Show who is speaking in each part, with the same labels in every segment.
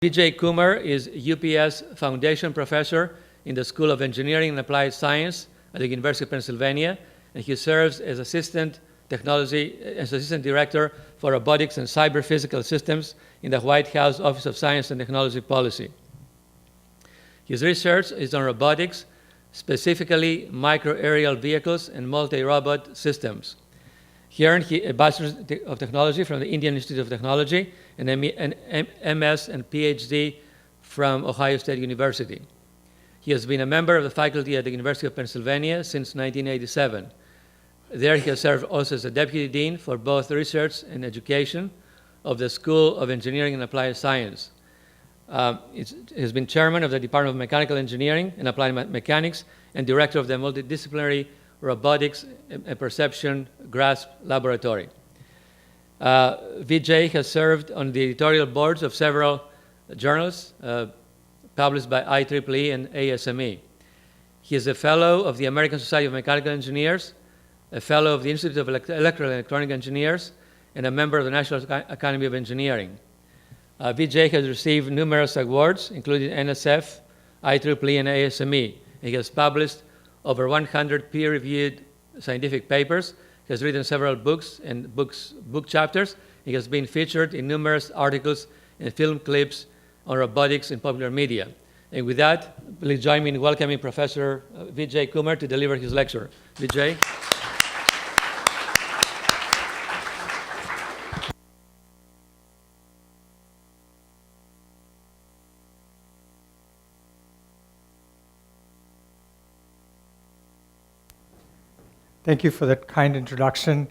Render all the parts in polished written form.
Speaker 1: Vijay Kumar is UPS Foundation Professor in the School of Engineering and Applied Science at the University of Pennsylvania, and he serves as Assistant Director for Robotics and Cyber Physical Systems in the White House Office of Science and Technology Policy. His research is on robotics, specifically micro-aerial vehicles and multi-robot systems. He earned a Bachelor of Technology from the Indian Institute of Technology and an MS and PhD from Ohio State University. He has been a member of the faculty at the University of Pennsylvania since 1987. There he has served also as a Deputy Dean for both research and education of the School of Engineering and Applied Science. He has been chairman of the Department of Mechanical Engineering and Applied Mechanics and director of the Multidisciplinary Robotics and Perception GRASP Laboratory. Vijay has served on the editorial boards of several journals published by IEEE and ASME. He is a fellow of the American Society of Mechanical Engineers, a fellow of the Institute of Electrical and Electronic Engineers, and a member of the National Academy of Engineering. Vijay has received numerous awards, including NSF, IEEE, and ASME. He has published over 100 peer-reviewed scientific papers. He has written several books and book chapters. He has been featured in numerous articles and film clips on robotics in popular media. And with that, please join me in welcoming Professor Vijay Kumar to deliver his lecture. Vijay.
Speaker 2: Thank you for that kind introduction,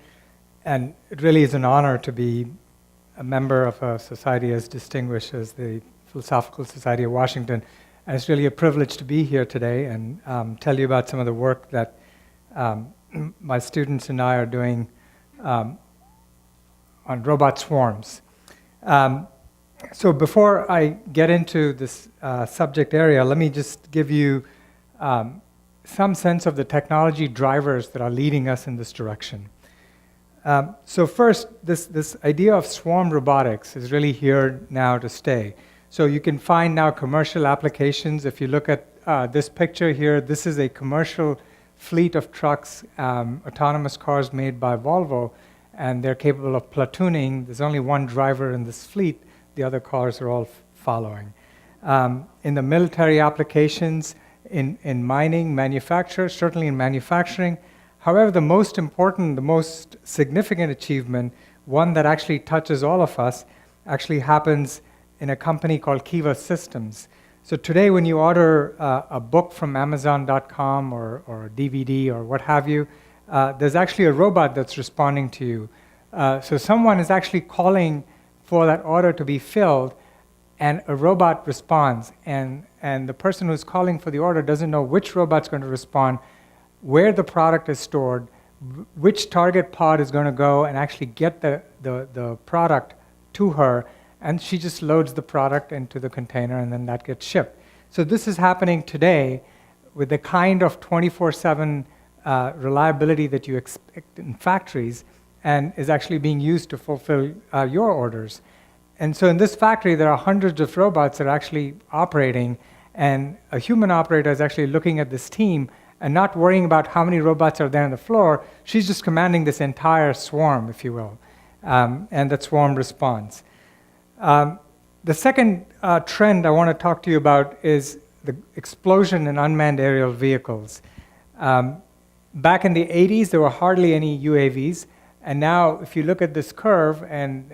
Speaker 2: and it really is an honor to be a member of a society as distinguished as the Philosophical Society of Washington, and it's really a privilege to be here today and tell you about some of the work that my students and I are doing on robot swarms. So before I get into this subject area, let me just give you some sense of the technology drivers that are leading us in this direction. So first, this idea of swarm robotics is really here now to stay. So you can find now commercial applications. If you look at this picture here, this is a commercial fleet of trucks, autonomous cars made by Volvo, and they're capable of platooning. There's only one driver in this fleet. The other cars are all following. In the military applications, in mining, manufacture, certainly in manufacturing. However, the most important, the most significant achievement, one that actually touches all of us, actually happens in a company called Kiva Systems. So today when you order a book from Amazon.com or a DVD or what have you, there's actually a robot that's responding to you. So someone is actually calling for that order to be filled, and a robot responds, and the person who's calling for the order doesn't know which robot's going to respond, where the product is stored, which target pod is going to go and actually get the product to her, and she just loads the product into the container and then that gets shipped. So this is happening today with the kind of 24/7 reliability that you expect in factories, and is actually being used to fulfill your orders. And so in this factory, there are hundreds of robots that are actually operating, and a human operator is actually looking at this team and not worrying about how many robots are there on the floor. She's just commanding this entire swarm, if you will, and that swarm responds. The second trend I want to talk to you about is the explosion in unmanned aerial vehicles. Back in the 80s, there were hardly any UAVs. And now, if you look at this curve, and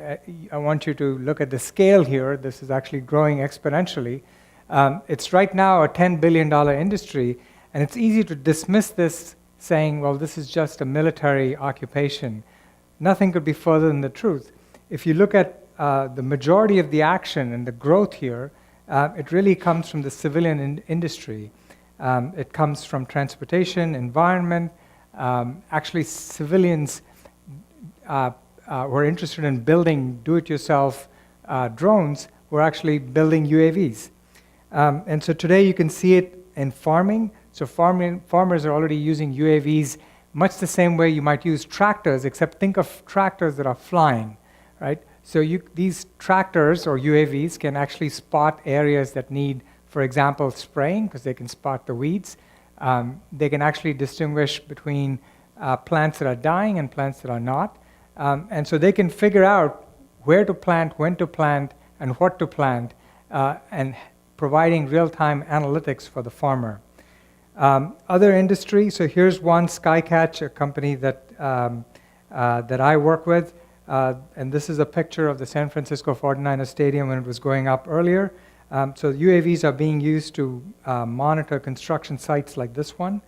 Speaker 2: I want you to look at the scale here, this is actually growing exponentially. It's right now a $10 billion industry, and it's easy to dismiss this saying, well, this is just a military occupation. Nothing could be further than the truth. If you look at the majority of the action and the growth here, it really comes from the civilian industry. It comes from transportation, environment, actually civilians who are interested in building do-it-yourself drones, we're actually building UAVs. And so today you can see it in farming. So farmers are already using UAVs much the same way you might use tractors, except think of tractors that are flying, right? So these tractors or UAVs can actually spot areas that need, for example, spraying, because they can spot the weeds. They can actually distinguish between plants that are dying and plants that are not. And so they can figure out where to plant, when to plant, and what to plant, and providing real-time analytics for the farmer. Other industry, so here's one, Skycatch, a company that I work with. And this is a picture of the San Francisco 49ers Stadium when it was going up earlier. So UAVs are being used to monitor construction sites like this one.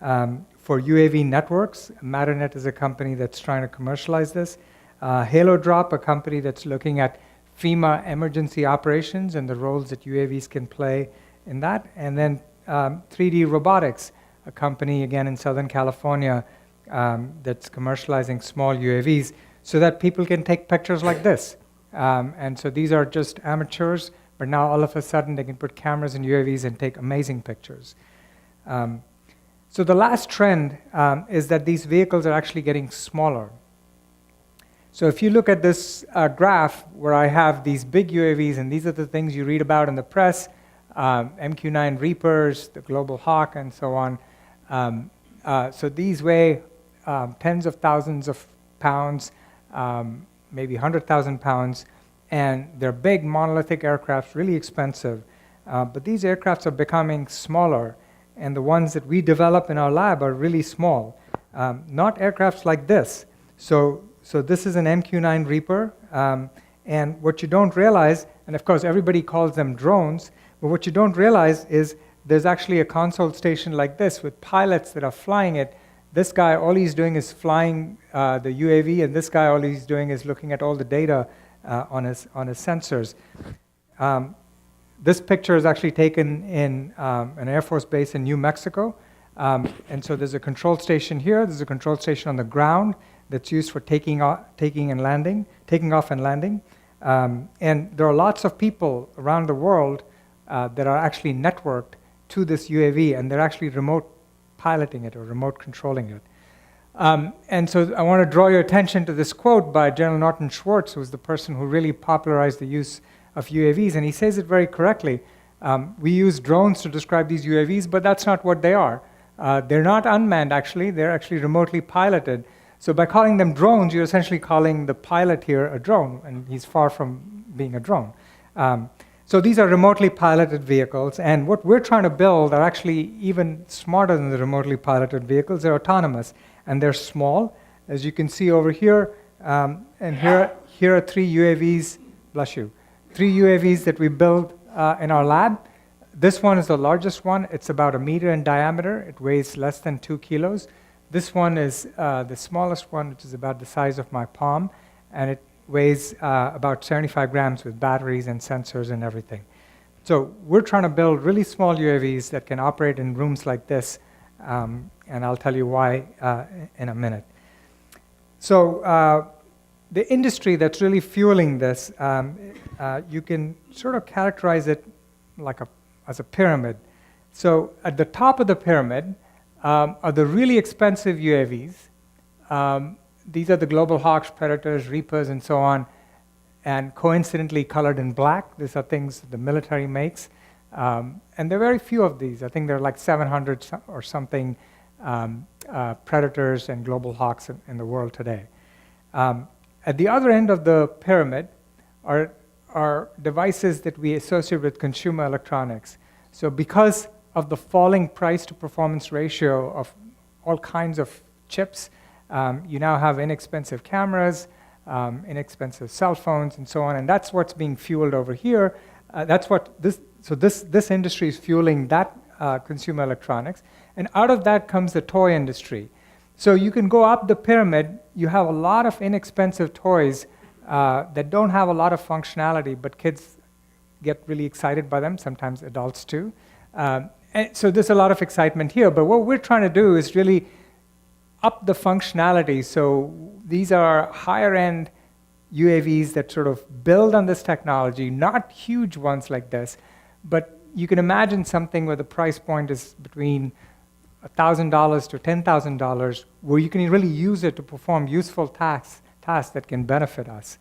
Speaker 2: For UAV networks, Matternet is a company that's trying to commercialize this. Halo Drop, a company that's looking at FEMA emergency operations and the roles that UAVs can play in that. And then 3D Robotics, a company, again, in Southern California that's commercializing small UAVs so that people can take pictures like this. And so these are just amateurs, but now all of a sudden they can put cameras in UAVs and take amazing pictures. So the last trend is that these vehicles are actually getting smaller. So if you look at this graph where I have these big UAVs, and these are the things you read about in the press, MQ-9 Reapers, the Global Hawk, and so on. So these weigh tens of thousands of pounds, maybe 100,000 pounds, and they're big monolithic aircraft, really expensive. But these aircrafts are becoming smaller, and the ones that we develop in our lab are really small. Not aircrafts like this. So this is an MQ-9 Reaper, and what you don't realize, and of course everybody calls them drones, but what you don't realize is there's actually a console station like this with pilots that are flying it. This guy, all he's doing is flying the UAV, and this guy, all he's doing is looking at all the data on his sensors. This picture is actually taken in an Air Force base in New Mexico. And so there's a control station here, there's a control station on the ground that's used for taking off and landing. And there are lots of people around the world that are actually networked to this UAV, and they're actually remote piloting it or remote controlling it. And so I want to draw your attention to this quote by General Norton Schwartz, who was the person who really popularized the use of UAVs, and he says it very correctly. We use drones to describe these UAVs, but that's not what they are. They're not unmanned, actually. They're actually remotely piloted. So by calling them drones, you're essentially calling the pilot here a drone, and he's far from being a drone. So these are remotely piloted vehicles, and what we're trying to build are actually even smarter than the remotely piloted vehicles. They're autonomous, and they're small. As you can see over here, and here are 3 UAVs, bless you, 3 UAVs that we built in our lab. This one is the largest one. It's about 1 meter in diameter. It weighs less than 2 kilos. This one is the smallest one, which is about the size of my palm, and it weighs about 75 grams with batteries and sensors and everything. So we're trying to build really small UAVs that can operate in rooms like this, and I'll tell you why in a minute. So the industry that's really fueling this, you can sort of characterize it like as a pyramid. So at the top of the pyramid are the really expensive UAVs. These are the Global Hawks, Predators, Reapers, and so on, and coincidentally colored in black. These are things the military makes. And there are very few of these. I think there are like 700 or something Predators and Global Hawks in the world today. At the other end of the pyramid are devices that we associate with consumer electronics. So because of the falling price to performance ratio of all kinds of chips, you now have inexpensive cameras, inexpensive cell phones, and so on, and that's what's being fueled over here. This industry is fueling that consumer electronics, and out of that comes the toy industry. So you can go up the pyramid, you have a lot of inexpensive toys that don't have a lot of functionality, but kids get really excited by them, sometimes adults too. And so there's a lot of excitement here, but what we're trying to do is really up the functionality. So these are higher end UAVs that sort of build on this technology, not huge ones like this, but you can imagine something where the price point is between $1,000 to $10,000, where you can really use it to perform useful tasks that can benefit us.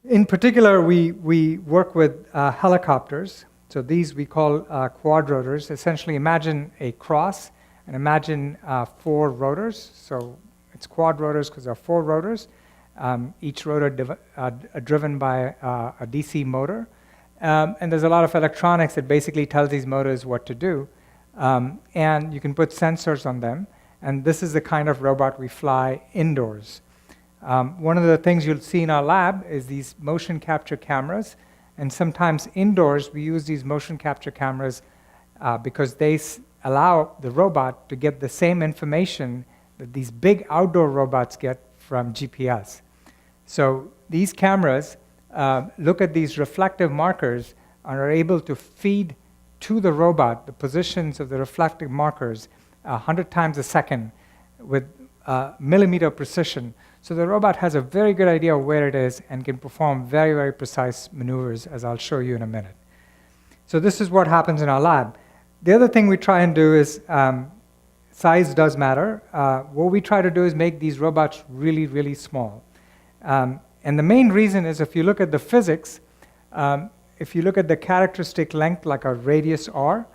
Speaker 2: In particular, we work with helicopters. So these we call quad rotors. Essentially, imagine a cross and imagine 4 rotors. So it's quad rotors because there are 4 rotors, each rotor driven by a DC motor. And there's a lot of electronics that basically tells these motors what to do. And you can put sensors on them. And this is the kind of robot we fly indoors. One of the things you'll see in our lab is these motion capture cameras. And sometimes indoors, we use these motion capture cameras because they allow the robot to get the same information that these big outdoor robots get from GPS. So these cameras look at these reflective markers and are able to feed to the robot the positions of the reflective markers 100 times a second with millimeter precision. So the robot has a very good idea of where it is and can perform very, very precise maneuvers, as I'll show you in a minute. So this is what happens in our lab. The other thing we try and do is, size does matter. What we try to do is make these robots really, really small. And the main reason is if you look at the physics, if you look at the characteristic length, like a radius r,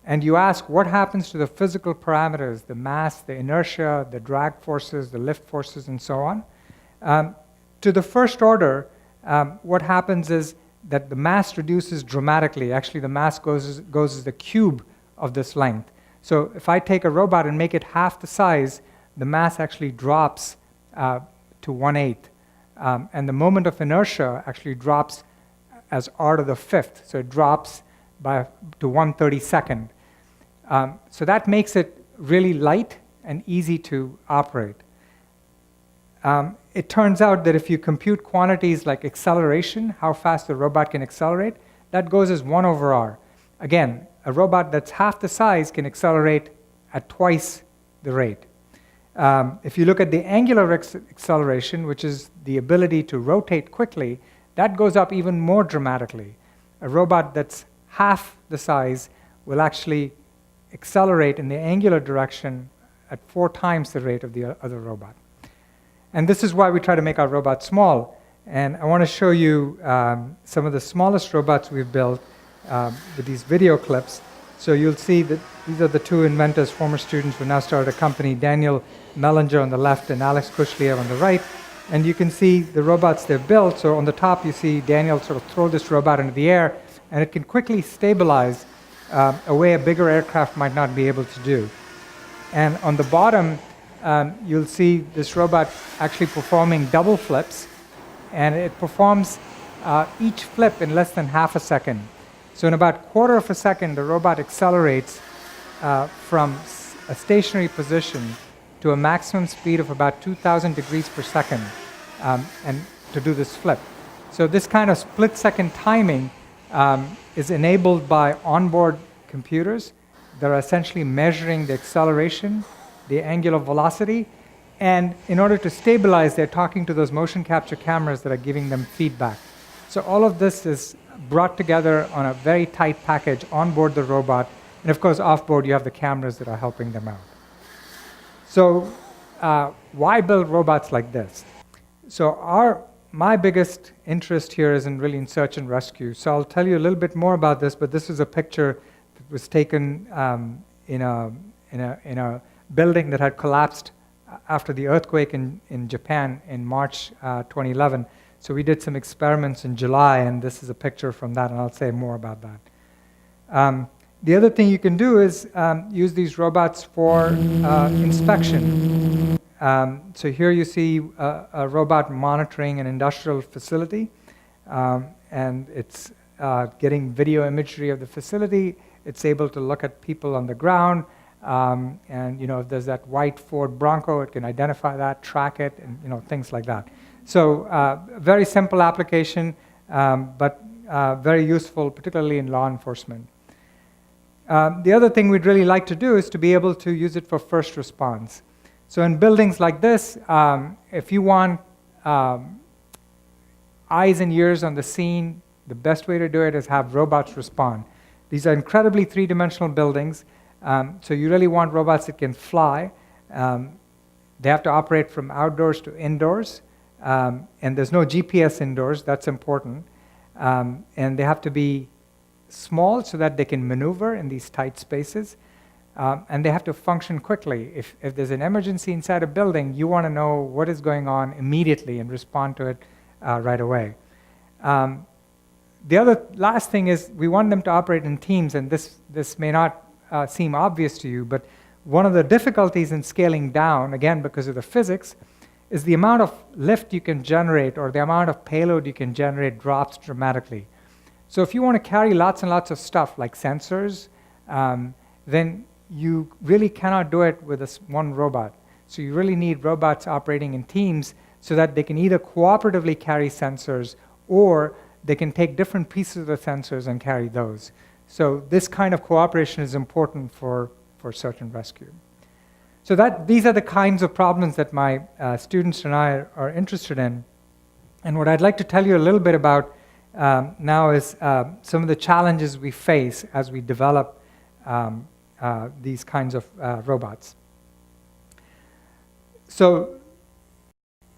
Speaker 2: and you ask what happens to the physical parameters, the mass, the inertia, the drag forces, the lift forces, and so on. To the first order, what happens is that the mass reduces dramatically. Actually, the mass goes as the cube of this length. So if I take a robot and make it half the size, the mass actually drops to 1/8. And the moment of inertia actually drops as r to the 5th. So it drops to 1/32. So that makes it really light and easy to operate. It turns out that if you compute quantities like acceleration, how fast the robot can accelerate, that goes as 1/r. Again, a robot that's half the size can accelerate at twice the rate. If you look at the angular acceleration, which is the ability to rotate quickly, that goes up even more dramatically. A robot that's half the size will actually accelerate in the angular direction at 4 times the rate of the other robot. And this is why we try to make our robots small. And I want to show you some of the smallest robots we've built with these video clips. So you'll see that these are the 2 inventors, former students who now started a company, Daniel Mellinger on the left and Alex Kushliev on the right. And you can see the robots they've built. So on the top, you see Daniel sort of throw this robot into the air, and it can quickly stabilize a way a bigger aircraft might not be able to do. And on the bottom, you'll see this robot actually performing double flips, and it performs each flip in less than half a second. So in about 1/4 of a second, the robot accelerates from a stationary position to a maximum speed of about 2,000 degrees per second and to do this flip. So this kind of split-second timing is enabled by onboard computers that are essentially measuring the acceleration, the angular velocity, and in order to stabilize, they're talking to those motion capture cameras that are giving them feedback. So all of this is brought together on a very tight package on board the robot, and of course off board you have the cameras that are helping them out. So why build robots like this? So my biggest interest here is really in search and rescue. So I'll tell you a little bit more about this, but this is a picture that was taken in a building that had collapsed after the earthquake in Japan in March 2011. So we did some experiments in July, and this is a picture from that, and I'll say more about that. The other thing you can do is use these robots for inspection. So here you see a robot monitoring an industrial facility, and it's getting video imagery of the facility. It's able to look at people on the ground, and if there's that white Ford Bronco, it can identify that, track it, and things like that. So very simple application, but very useful, particularly in law enforcement. The other thing we'd really like to do is to be able to use it for first response. So in buildings like this, if you want eyes and ears on the scene, the best way to do it is have robots respond. These are incredibly 3-dimensional buildings, so you really want robots that can fly. They have to operate from outdoors to indoors. And there's no GPS indoors, that's important. And they have to be small so that they can maneuver in these tight spaces. And they have to function quickly. If there's an emergency inside a building, you want to know what is going on immediately and respond to it right away. The last thing is we want them to operate in teams, and this may not seem obvious to you, but one of the difficulties in scaling down, again because of the physics, is the amount of lift you can generate or the amount of payload you can generate drops dramatically. So if you want to carry lots and lots of stuff like sensors, then you really cannot do it with one robot. So you really need robots operating in teams so that they can either cooperatively carry sensors or they can take different pieces of the sensors and carry those. So this kind of cooperation is important for search and rescue. So these are the kinds of problems that my students and I are interested in. And what I'd like to tell you a little bit about now is some of the challenges we face as we develop these kinds of robots. So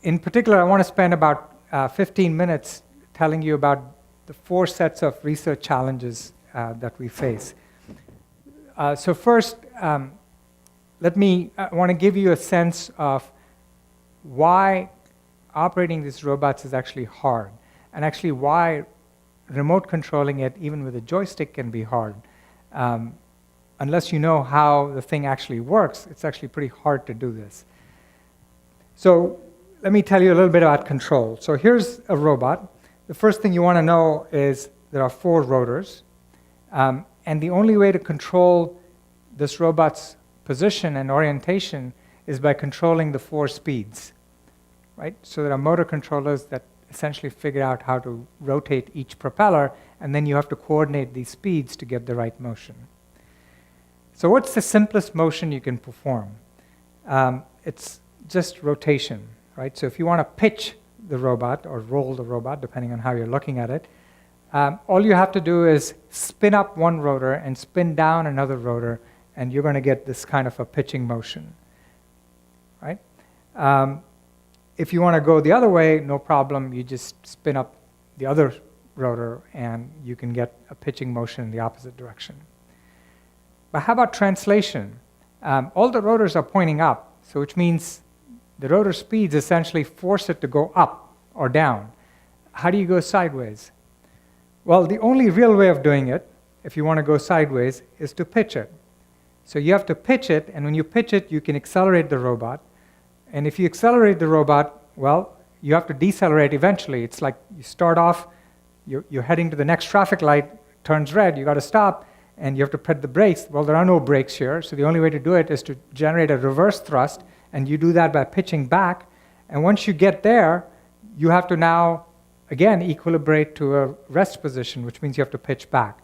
Speaker 2: in particular, I want to spend about 15 minutes telling you about the 4 sets of research challenges that we face. So first, I want to give you a sense of why operating these robots is actually hard, and actually why remote controlling it, even with a joystick, can be hard. Unless you know how the thing actually works, it's actually pretty hard to do this. So let me tell you a little bit about control. So here's a robot. The first thing you want to know is there are 4 rotors. And the only way to control this robot's position and orientation is by controlling the 4 speeds, right? So there are motor controllers that essentially figure out how to rotate each propeller, and then you have to coordinate these speeds to get the right motion. So what's the simplest motion you can perform? It's just rotation, right? So if you want to pitch the robot or roll the robot, depending on how you're looking at it, all you have to do is spin up one rotor and spin down another rotor, and you're going to get this kind of a pitching motion, right? If you want to go the other way, no problem. You just spin up the other rotor, and you can get a pitching motion in the opposite direction. But how about translation? All the rotors are pointing up, so which means the rotor speeds essentially force it to go up or down. How do you go sideways? Well, the only real way of doing it, if you want to go sideways, is to pitch it. So you have to pitch it, and when you pitch it, you can accelerate the robot. And if you accelerate the robot, well, you have to decelerate eventually. It's like you start off, you're heading to the next traffic light, turns red, you got to stop, and you have to put the brakes. Well, there are no brakes here, so the only way to do it is to generate a reverse thrust, and you do that by pitching back. And once you get there, you have to now, again, equilibrate to a rest position, which means you have to pitch back.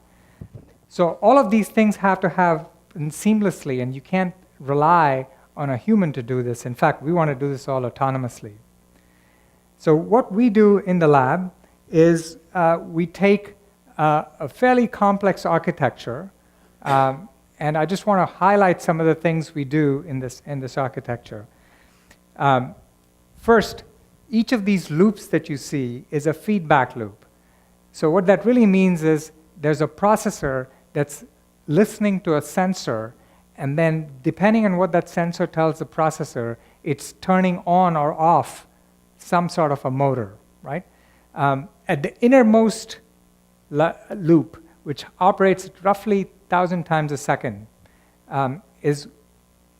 Speaker 2: So all of these things have to happen seamlessly, and you can't rely on a human to do this. In fact, we want to do this all autonomously. So what we do in the lab is we take a fairly complex architecture, and I just want to highlight some of the things we do in this architecture. First, each of these loops that you see is a feedback loop. So what that really means is there's a processor that's listening to a sensor, and then depending on what that sensor tells the processor, it's turning on or off some sort of a motor, right? At the innermost loop, which operates at roughly 1,000 times a second, is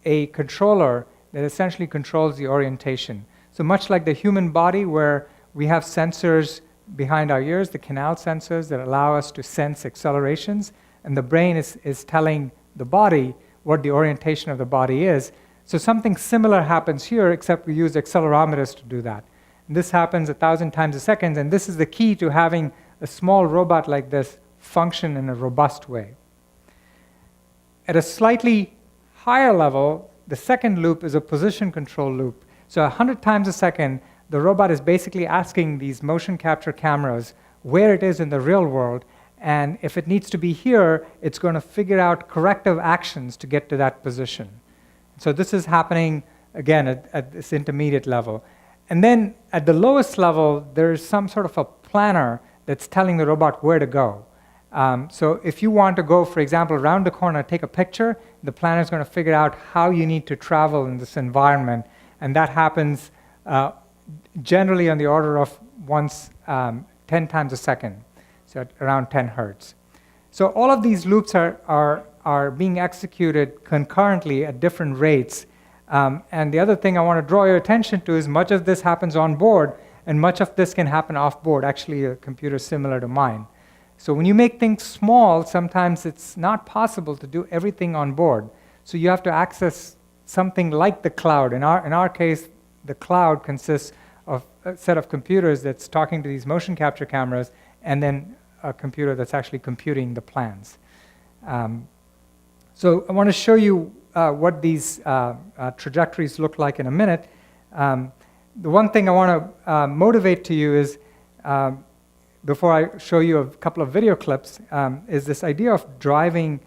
Speaker 2: a controller that essentially controls the orientation. So much like the human body, where we have sensors behind our ears, the canal sensors that allow us to sense accelerations, and the brain is telling the body what the orientation of the body is. So something similar happens here, except we use accelerometers to do that. And this happens 1,000 times a second, and this is the key to having a small robot like this function in a robust way. At a slightly higher level, the second loop is a position control loop. So 100 times a second, the robot is basically asking these motion capture cameras where it is in the real world, and if it needs to be here, it's going to figure out corrective actions to get to that position. So this is happening, again, at this intermediate level. And then at the lowest level, there's some sort of a planner that's telling the robot where to go. So if you want to go, for example, around the corner, take a picture, the planner is going to figure out how you need to travel in this environment, and that happens generally on the order of once 10 times a second, so at around 10 hertz. So all of these loops are being executed concurrently at different rates. And the other thing I want to draw your attention to is much of this happens on board, and much of this can happen off board, actually a computer similar to mine. So when you make things small, sometimes it's not possible to do everything on board. So you have to access something like the cloud. In our case, the cloud consists of a set of computers that's talking to these motion capture cameras, and then a computer that's actually computing the plans. So I want to show you what these trajectories look like in a minute. The one thing I want to motivate to you is, before I show you a couple of video clips, is this idea of driving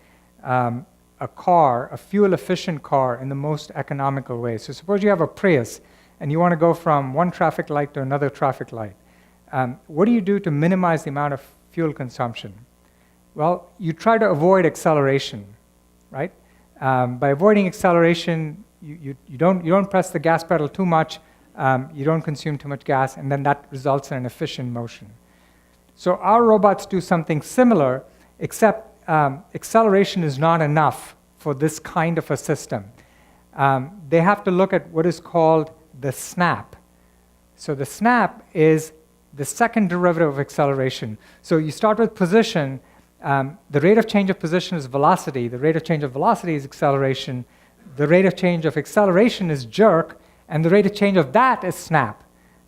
Speaker 2: a car, a fuel-efficient car, in the most economical way. So suppose you have a Prius, and you want to go from one traffic light to another traffic light. What do you do to minimize the amount of fuel consumption? Well, you try to avoid acceleration, right? By avoiding acceleration, you don't press the gas pedal too much, you don't consume too much gas, and then that results in an efficient motion. So our robots do something similar, except acceleration is not enough for this kind of a system. They have to look at what is called the snap. So the snap is the second derivative of acceleration. So you start with position. The rate of change of position is velocity. The rate of change of velocity is acceleration. The rate of change of acceleration is jerk. And the rate of change of that is snap.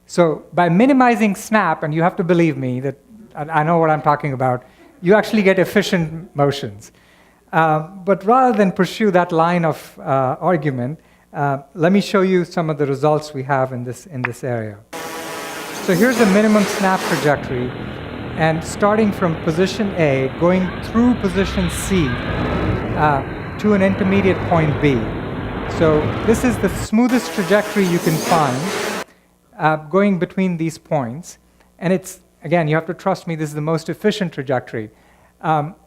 Speaker 2: So by minimizing snap, and you have to believe me that I know what I'm talking about, you actually get efficient motions. But rather than pursue that line of argument, let me show you some of the results we have in this area. So here's the minimum snap trajectory. And starting from position A, going through position C to an intermediate point B. So this is the smoothest trajectory you can find, going between these points. And it's, again, you have to trust me, this is the most efficient trajectory.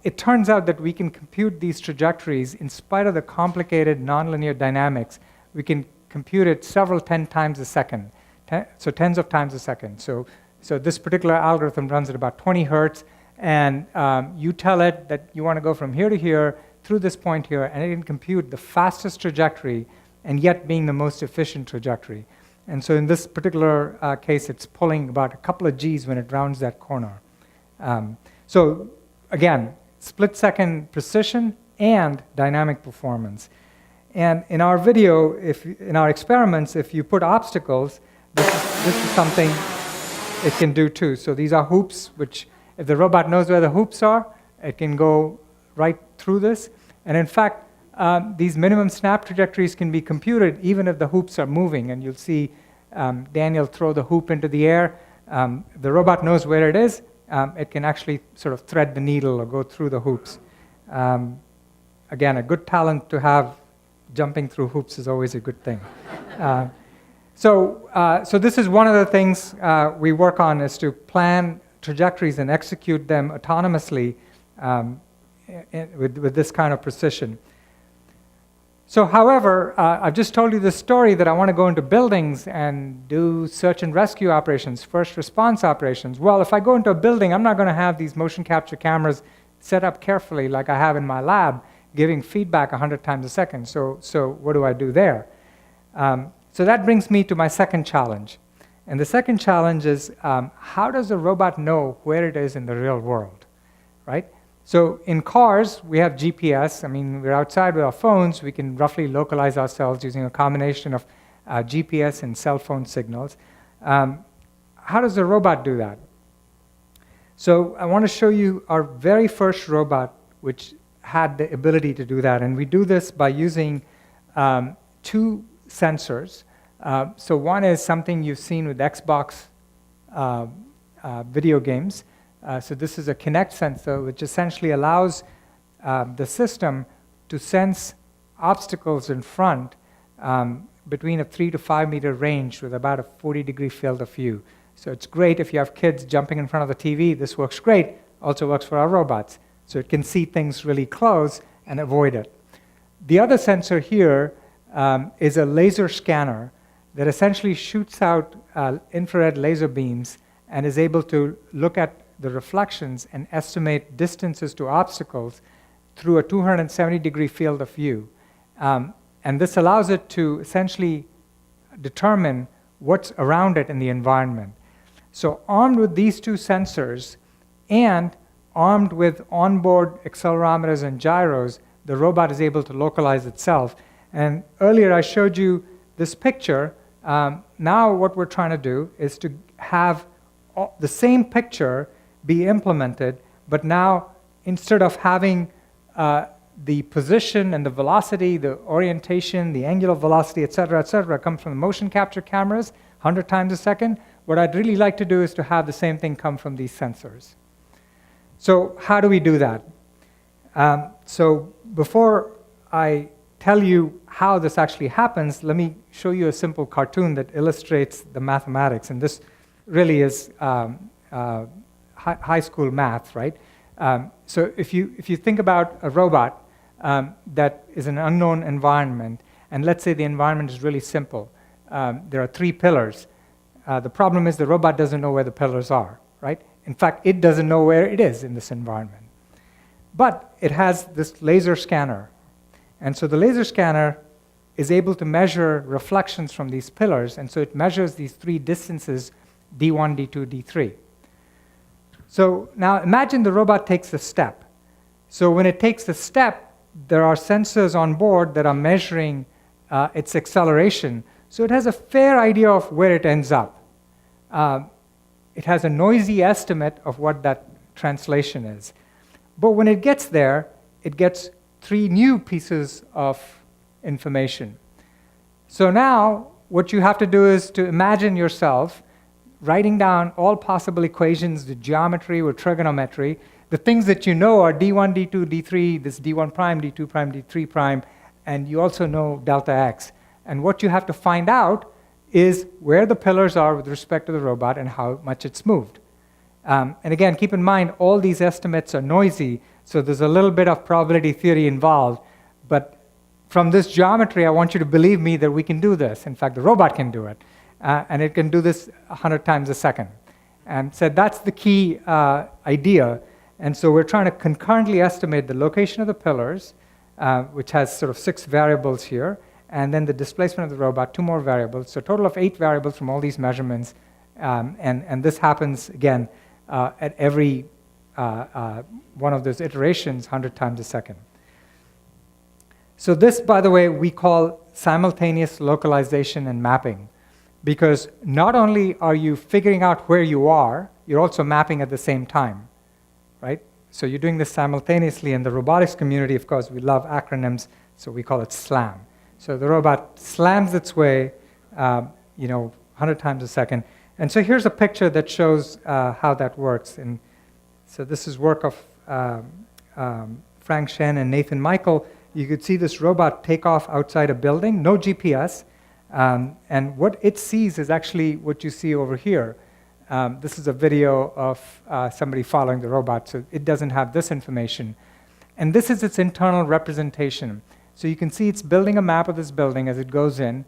Speaker 2: It turns out that we can compute these trajectories in spite of the complicated nonlinear dynamics. We can compute it several 10 times a second, so tens of times a second. So this particular algorithm runs at about 20 hertz, and you tell it that you want to go from here to here, through this point here, and it can compute the fastest trajectory, and yet being the most efficient trajectory. And so in this particular case, it's pulling about a couple of Gs when it rounds that corner. So again, split-second precision and dynamic performance. And in our video, in our experiments, if you put obstacles, this is something it can do too. So these are hoops, which if the robot knows where the hoops are, it can go right through this. And in fact, these minimum snap trajectories can be computed even if the hoops are moving. And you'll see Daniel throw the hoop into the air. The robot knows where it is. It can actually sort of thread the needle or go through the hoops. Again, a good talent to have. Jumping through hoops is always a good thing. So this is one of the things we work on, is to plan trajectories and execute them autonomously with this kind of precision. So however, I've just told you this story that I want to go into buildings and do search and rescue operations, first response operations. Well, if I go into a building, I'm not going to have these motion capture cameras set up carefully like I have in my lab, giving feedback 100 times a second. So what do I do there? So that brings me to my second challenge. And the second challenge is, how does a robot know where it is in the real world, right? So in cars, we have GPS. I mean, we're outside with our phones. We can roughly localize ourselves using a combination of GPS and cell phone signals. How does a robot do that? So I want to show you our very first robot, which had the ability to do that. And we do this by using two sensors. So one is something you've seen with Xbox video games. So this is a Kinect sensor, which essentially allows the system to sense obstacles in front between a 3 to 5 meter range with about a 40-degree field of view. So it's great if you have kids jumping in front of the TV. This works great. Also works for our robots. So it can see things really close and avoid it. The other sensor here is a laser scanner that essentially shoots out infrared laser beams and is able to look at the reflections and estimate distances to obstacles through a 270-degree field of view. And this allows it to essentially determine what's around it in the environment. So armed with these two sensors and armed with onboard accelerometers and gyros, the robot is able to localize itself. And earlier I showed you this picture. Now what we're trying to do is to have the same picture be implemented, but now instead of having the position and the velocity, the orientation, the angular velocity, et cetera, come from the motion capture cameras 100 times a second, what I'd really like to do is to have the same thing come from these sensors. So how do we do that? So before I tell you how this actually happens, let me show you a simple cartoon that illustrates the mathematics. And this really is high school math, right? So if you think about a robot that is an unknown environment, and let's say the environment is really simple. There are 3 pillars. The problem is the robot doesn't know where the pillars are, right? In fact, it doesn't know where it is in this environment. But it has this laser scanner. And so the laser scanner is able to measure reflections from these pillars, and so it measures these 3 distances, D1, D2, D3. So now imagine the robot takes a step. So when it takes a step, there are sensors on board that are measuring its acceleration. So it has a fair idea of where it ends up. It has a noisy estimate of what that translation is. But when it gets there, it gets 3 new pieces of information. So now what you have to do is to imagine yourself writing down all possible equations with geometry or trigonometry. The things that you know are D1, D2, D3, this D1 prime, D2 prime, D3 prime, and you also know delta x. And what you have to find out is where the pillars are with respect to the robot and how much it's moved. And again, keep in mind, all these estimates are noisy, so there's a little bit of probability theory involved. But from this geometry, I want you to believe me that we can do this. In fact, the robot can do it. And it can do this 100 times a second. And so that's the key idea. And so we're trying to concurrently estimate the location of the pillars, which has sort of 6 variables here, and then the displacement of the robot, 2 more variables. So a total of 8 variables from all these measurements. And this happens, again, at every one of those iterations 100 times a second. So this, by the way, we call simultaneous localization and mapping. Because not only are you figuring out where you are, you're also mapping at the same time, right? So you're doing this simultaneously. In the robotics community, of course, we love acronyms, so we call it SLAM. So the robot slams its way, 100 times a second. And so here's a picture that shows how that works. And so this is work of Frank Shen and Nathan Michael. You could see this robot take off outside a building, no GPS. And what it sees is actually what you see over here. This is a video of somebody following the robot, so it doesn't have this information. And this is its internal representation. So you can see it's building a map of this building as it goes in.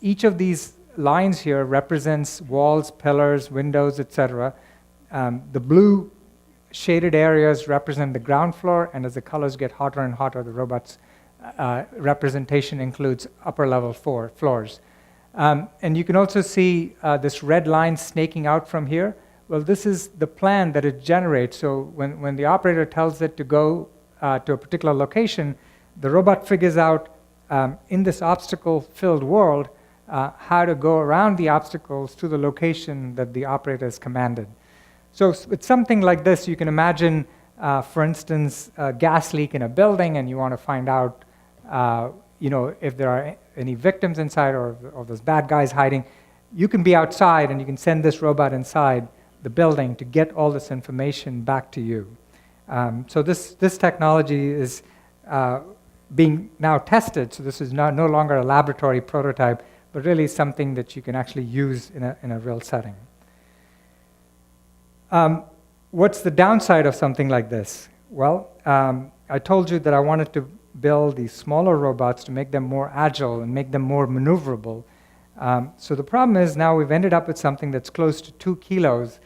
Speaker 2: Each of these lines here represents walls, pillars, windows, etc. The blue shaded areas represent the ground floor, and as the colors get hotter and hotter, the robot's representation includes upper level floors. And you can also see this red line snaking out from here. Well, this is the plan that it generates. So when the operator tells it to go to a particular location, the robot figures out in this obstacle-filled world how to go around the obstacles to the location that the operator has commanded. So with something like this, you can imagine, for instance, a gas leak in a building, and you want to find out if there are any victims inside or those bad guys hiding. You can be outside and you can send this robot inside the building to get all this information back to you. So this technology is being now tested. So this is no longer a laboratory prototype, but really something that you can actually use in a real setting. What's the downside of something like this? Well, I told you that I wanted to build these smaller robots to make them more agile and make them more maneuverable. So the problem is now we've ended up with something that's close to 2 kilos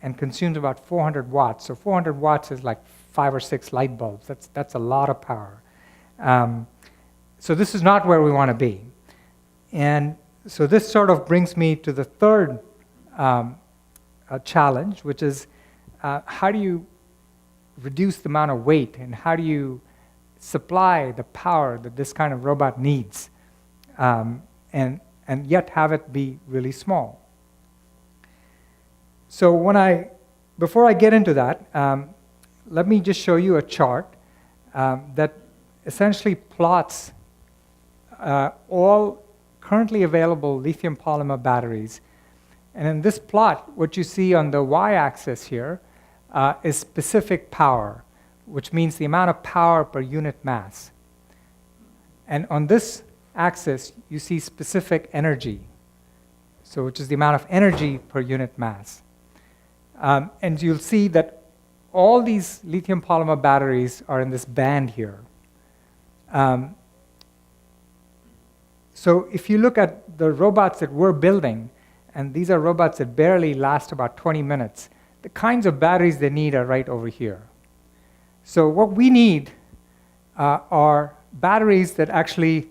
Speaker 2: and consumes about 400 watts. So 400 watts is like 5 or 6 light bulbs. That's a lot of power. So this is not where we want to be. And so this sort of brings me to the third challenge, which is how do you reduce the amount of weight, and how do you supply the power that this kind of robot needs, and yet have it be really small. So before I get into that, let me just show you a chart that essentially plots all currently available lithium polymer batteries. And in this plot, what you see on the y-axis here is specific power, which means the amount of power per unit mass. And on this axis, you see specific energy, so which is the amount of energy per unit mass. And you'll see that all these lithium polymer batteries are in this band here. So if you look at the robots that we're building, and these are robots that barely last about 20 minutes, the kinds of batteries they need are right over here. So what we need are batteries that actually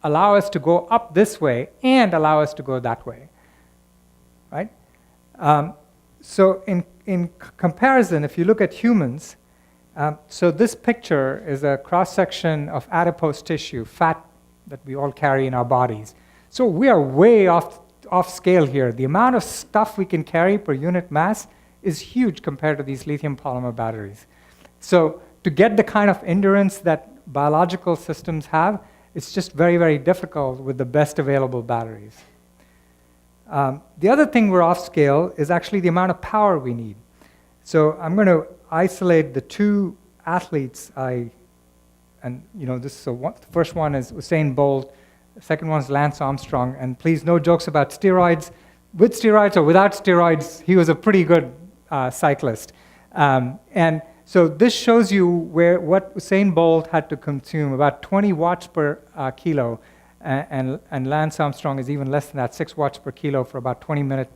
Speaker 2: allow us to go up this way and allow us to go that way, right? So in comparison, if you look at humans, so this picture is a cross-section of adipose tissue, fat that we all carry in our bodies. So we are way off scale here. The amount of stuff we can carry per unit mass is huge compared to these lithium polymer batteries. So to get the kind of endurance that biological systems have, it's just very, very difficult with the best available batteries. The other thing we're off scale is actually the amount of power we need. So I'm going to isolate the two athletes the first one is Usain Bolt, the second one is Lance Armstrong, and please, no jokes about steroids. With steroids or without steroids, he was a pretty good cyclist. And so this shows you what Usain Bolt had to consume, about 20 watts per kilo, and Lance Armstrong is even less than that, 6 watts per kilo for about 20-minute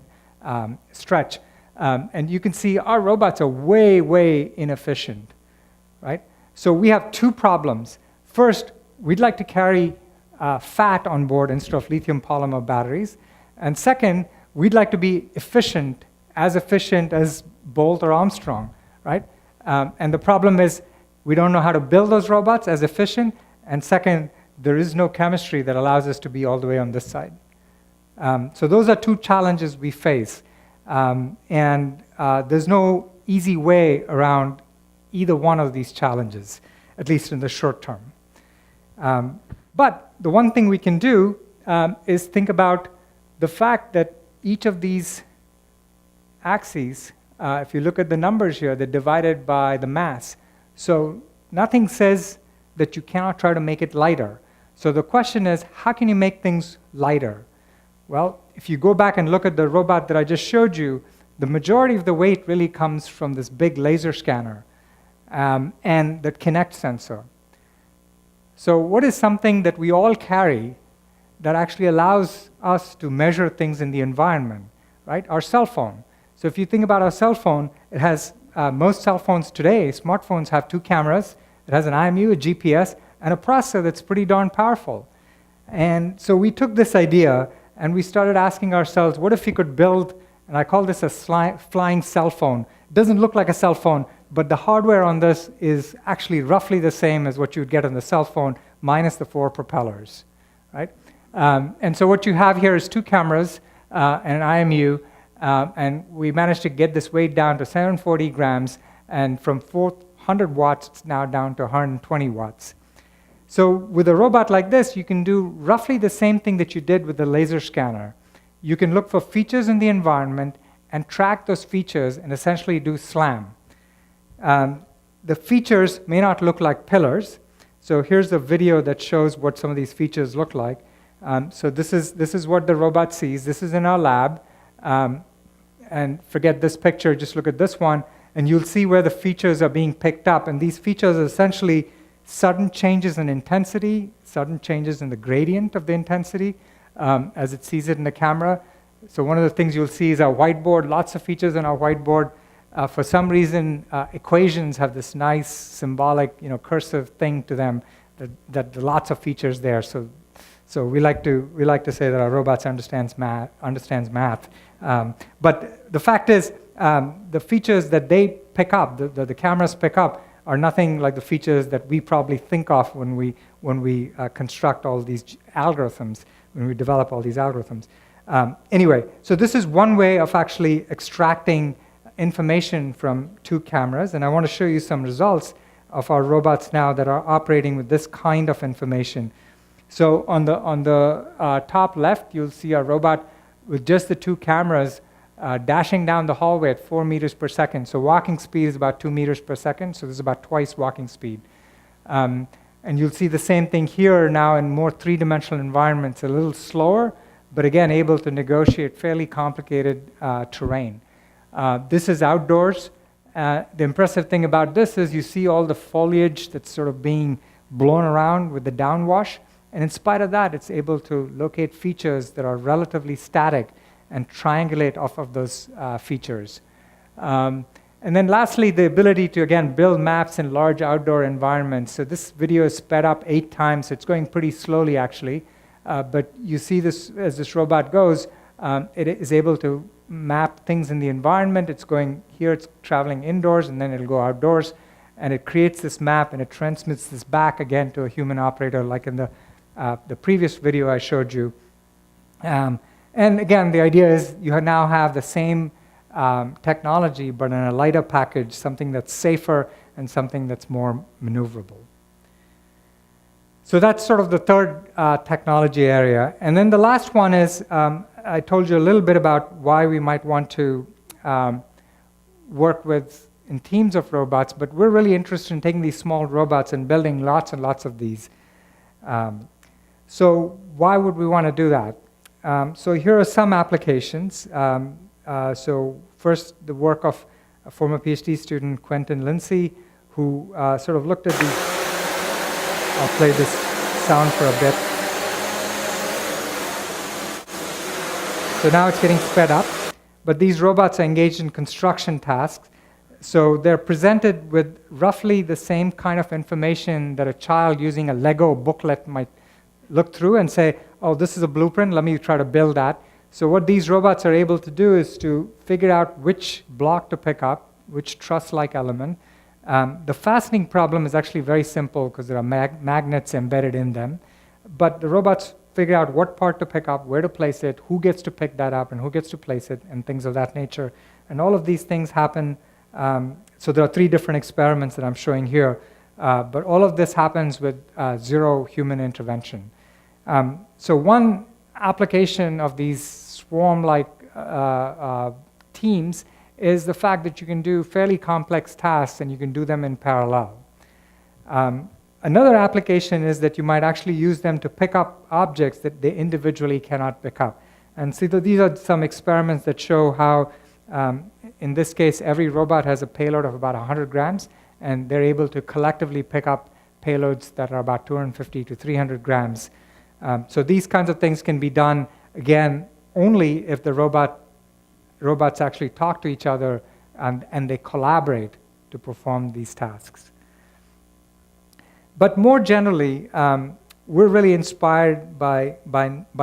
Speaker 2: stretch. And you can see our robots are way, way inefficient, right? So we have two problems. First, we'd like to carry fat on board instead of lithium polymer batteries. And second, we'd like to be efficient as Bolt or Armstrong, right? And the problem is we don't know how to build those robots as efficient. And second, there is no chemistry that allows us to be all the way on this side. So those are two challenges we face. And there's no easy way around either one of these challenges, at least in the short term. But the one thing we can do is think about the fact that each of these axes, if you look at the numbers here, they're divided by the mass. So nothing says that you cannot try to make it lighter. So the question is, how can you make things lighter? Well, if you go back and look at the robot that I just showed you, the majority of the weight really comes from this big laser scanner and the Kinect sensor. So what is something that we all carry that actually allows us to measure things in the environment, right? Our cell phone. So if you think about our cell phone, it has, most cell phones today, smartphones have 2 cameras, it has an IMU, a GPS, and a processor that's pretty darn powerful. And so we took this idea and we started asking ourselves, what if we could build, and I call this a flying cell phone. It doesn't look like a cell phone, but the hardware on this is actually roughly the same as what you would get on the cell phone, minus the 4 propellers, right? And so what you have here is 2 cameras and an IMU, and we managed to get this weight down to 740 grams, and from 400 watts, it's now down to 120 watts. So with a robot like this, you can do roughly the same thing that you did with the laser scanner. You can look for features in the environment and track those features and essentially do SLAM. The features may not look like pillars, So here's a video that shows what some of these features look like. So this is what the robot sees. This is in our lab. And forget this picture, just look at this one, and you'll see where the features are being picked up. And these features are essentially sudden changes in intensity, sudden changes in the gradient of the intensity as it sees it in the camera. So one of the things you'll see is our whiteboard, lots of features on our whiteboard. For some reason, equations have this nice symbolic, cursive thing to them that lots of features there. So we like to say that our robots understands math. But the fact is, the features that they pick up, the cameras pick up, are nothing like the features that we probably think of when we construct all these algorithms, when we develop all these algorithms. Anyway, so this is one way of actually extracting information from two cameras, and I want to show you some results of our robots now that are operating with this kind of information. So on the top left, you'll see a robot with just the two cameras dashing down the hallway at 4 meters per second. So walking speed is about 2 meters per second, so this is about twice walking speed. And you'll see the same thing here now in more three-dimensional environments, a little slower, but again, able to negotiate fairly complicated terrain. This is outdoors. The impressive thing about this is you see all the foliage that's sort of being blown around with the downwash. And in spite of that, it's able to locate features that are relatively static and triangulate off of those features. And then lastly, the ability to, again, build maps in large outdoor environments. So this video is sped up 8 times, so it's going pretty slowly, actually. But you see this, as this robot goes, it is able to map things in the environment. It's going here, it's traveling indoors, and then it'll go outdoors. And it creates this map, and it transmits this back again to a human operator, like in the previous video I showed you. And again, the idea is you now have the same technology, but in a lighter package, something that's safer and something that's more maneuverable. So that's sort of the third technology area. And then the last one is, I told you a little bit about why we might want to work in teams of robots, but we're really interested in taking these small robots and building lots and lots of these. So why would we want to do that? So here are some applications. So first, the work of a former PhD student, Quentin Lindsay, who sort of looked at these. I'll play this sound for a bit. So now it's getting sped up. But these robots are engaged in construction tasks. So they're presented with roughly the same kind of information that a child using a Lego booklet might look through and say, oh, this is a blueprint, let me try to build that. So what these robots are able to do is to figure out which block to pick up, which truss-like element. The fastening problem is actually very simple because there are magnets embedded in them. But the robots figure out what part to pick up, where to place it, who gets to pick that up, and who gets to place it, and things of that nature. And all of these things happen. So there are 3 different experiments that I'm showing here. But all of this happens with 0 human intervention. So one application of these swarm-like teams is the fact that you can do fairly complex tasks and you can do them in parallel. Another application is that you might actually use them to pick up objects that they individually cannot pick up. And see, these are some experiments that show how, in this case, every robot has a payload of about 100 grams, and they're able to collectively pick up payloads that are about 250 to 300 grams. So these kinds of things can be done, again, only if the robots actually talk to each other and they collaborate to perform these tasks. But more generally, we're really inspired by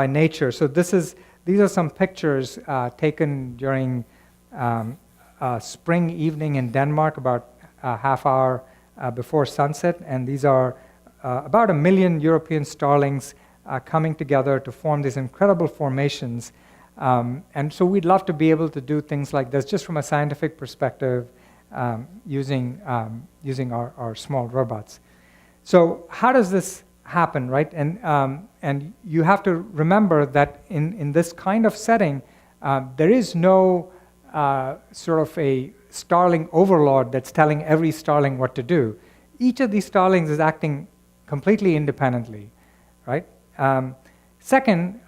Speaker 2: nature. So these are some pictures taken during a spring evening in Denmark, about a half hour before sunset. And these are about 1 million European starlings coming together to form these incredible formations. And so we'd love to be able to do things like this just from a scientific perspective using our small robots. So how does this happen, right? And you have to remember that in this kind of setting, there is no sort of a starling overlord that's telling every starling what to do. Each of these starlings is acting completely independently, right? Second,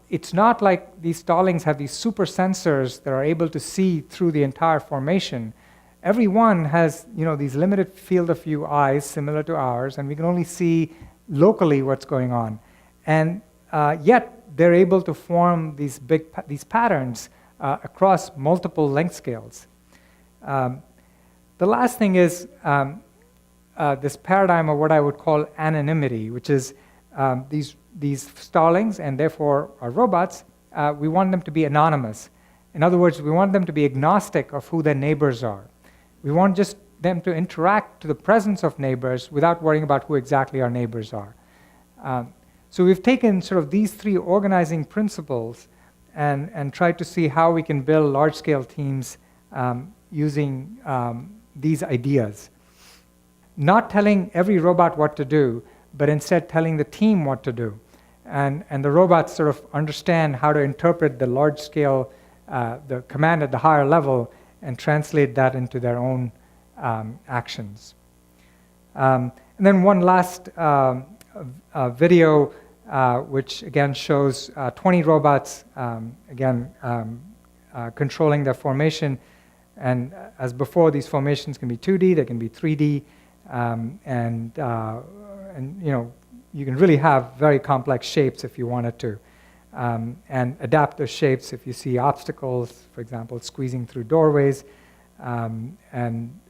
Speaker 2: it's not like these stallings have these super sensors that are able to see through the entire formation. Every one has, these limited field of view eyes similar to ours, and we can only see locally what's going on. And yet, they're able to form these patterns across multiple length scales. The last thing is this paradigm of what I would call anonymity, which is these stallings, and therefore our robots, we want them to be anonymous. In other words, we want them to be agnostic of who their neighbors are. We want just them to interact to the presence of neighbors without worrying about who exactly our neighbors are. So we've taken sort of these three organizing principles and tried to see how we can build large-scale teams using these ideas. Not telling every robot what to do, but instead telling the team what to do. And the robots sort of understand how to interpret the large-scale, the command at the higher level, and translate that into their own actions. And then one last video, which again shows 20 robots, controlling their formation. And as before, these formations can be 2D, they can be 3D, and you can really have very complex shapes if you wanted to, and adapt those shapes if you see obstacles, for example, squeezing through doorways. And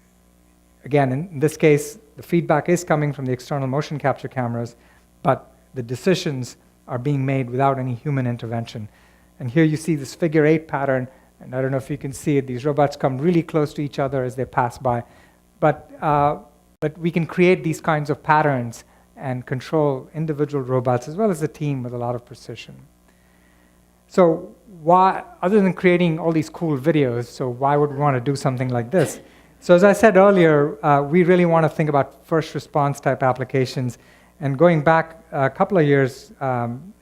Speaker 2: again, in this case, the feedback is coming from the external motion capture cameras, but the decisions are being made without any human intervention. And here you see this figure 8 pattern, and I don't know if you can see it, these robots come really close to each other as they pass by. But we can create these kinds of patterns and control individual robots as well as the team with a lot of precision. So why, other than creating all these cool videos, so why would we want to do something like this? So as I said earlier, we really want to think about first response type applications. And going back a couple of years,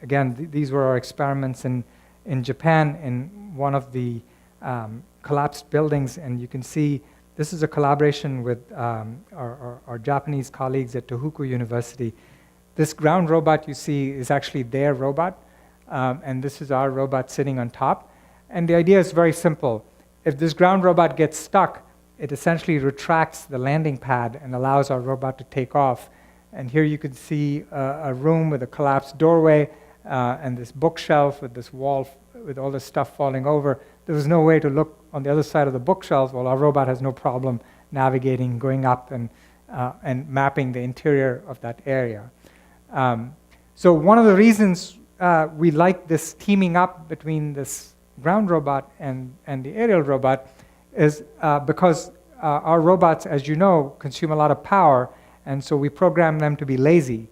Speaker 2: again, these were our experiments in Japan in one of the collapsed buildings. And you can see this is a collaboration with our Japanese colleagues at Tohoku University. This ground robot you see is actually their robot, and this is our robot sitting on top. And the idea is very simple. If this ground robot gets stuck, it essentially retracts the landing pad and allows our robot to take off. And here you can see a room with a collapsed doorway and this bookshelf with this wall with all this stuff falling over. There was no way to look on the other side of the bookshelf. Well, our robot has no problem navigating, going up, and mapping the interior of that area. So one of the reasons we like this teaming up between this ground robot and the aerial robot is because our robots, as you know, consume a lot of power, and so we program them to be lazy.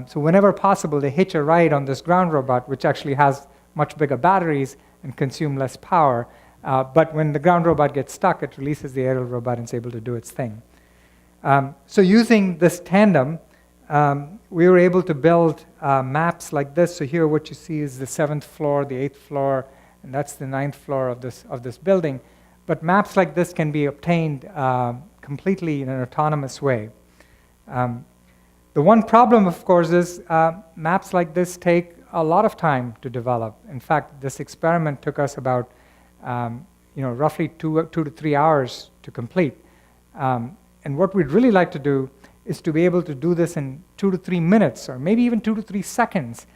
Speaker 2: So whenever possible, they hitch a ride on this ground robot, which actually has much bigger batteries and consume less power. But when the ground robot gets stuck, it releases the aerial robot and is able to do its thing. So using this tandem, we were able to build maps like this. So here what you see is the 7th floor, the 8th floor, and that's the 9th floor of this building. But maps like this can be obtained completely in an autonomous way. The one problem, of course, is maps like this take a lot of time to develop. In fact, this experiment took us about roughly 2 to 3 hours to complete. And what we'd really like to do is to be able to do this in 2 to 3 minutes, or maybe even 2 to 3 seconds,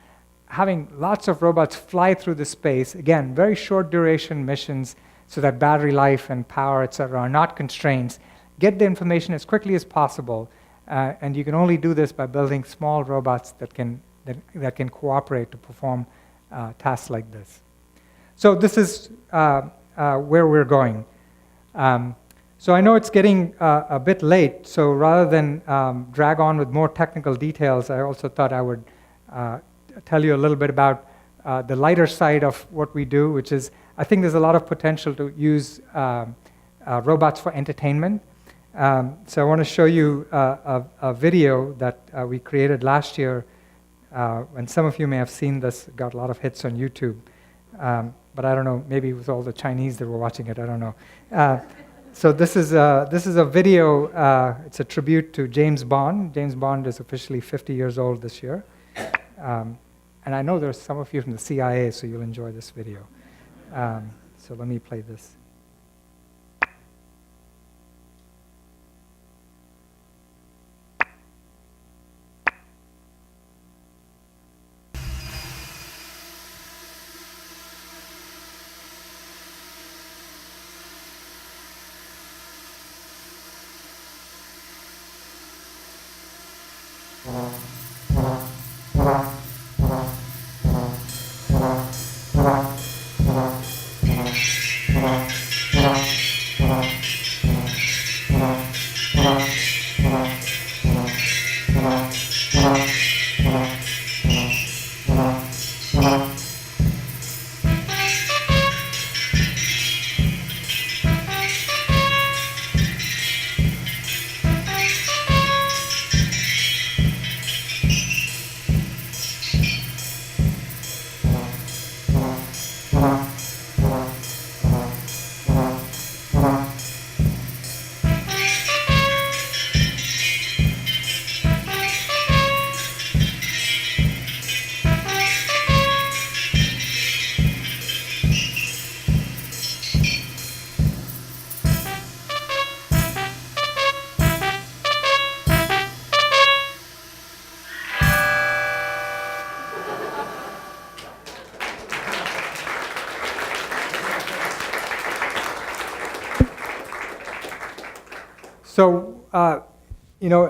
Speaker 2: having lots of robots fly through the space. Again, very short duration missions so that battery life and power, et cetera, are not constraints. Get the information as quickly as possible. And you can only do this by building small robots that can cooperate to perform tasks like this. So this is where we're going. So I know it's getting a bit late, so rather than drag on with more technical details, I also thought I would tell you a little bit about the lighter side of what we do, which is I think there's a lot of potential to use robots for entertainment. So I want to show you a video that we created last year, and some of you may have seen this. It got a lot of hits on YouTube, but I don't know, maybe it was all the Chinese that were watching it, I don't know. So this is a video. It's a tribute to James Bond. James Bond is officially 50 years old this year, and I know there's some of you from the CIA, so you'll enjoy this video. So let me play this. So,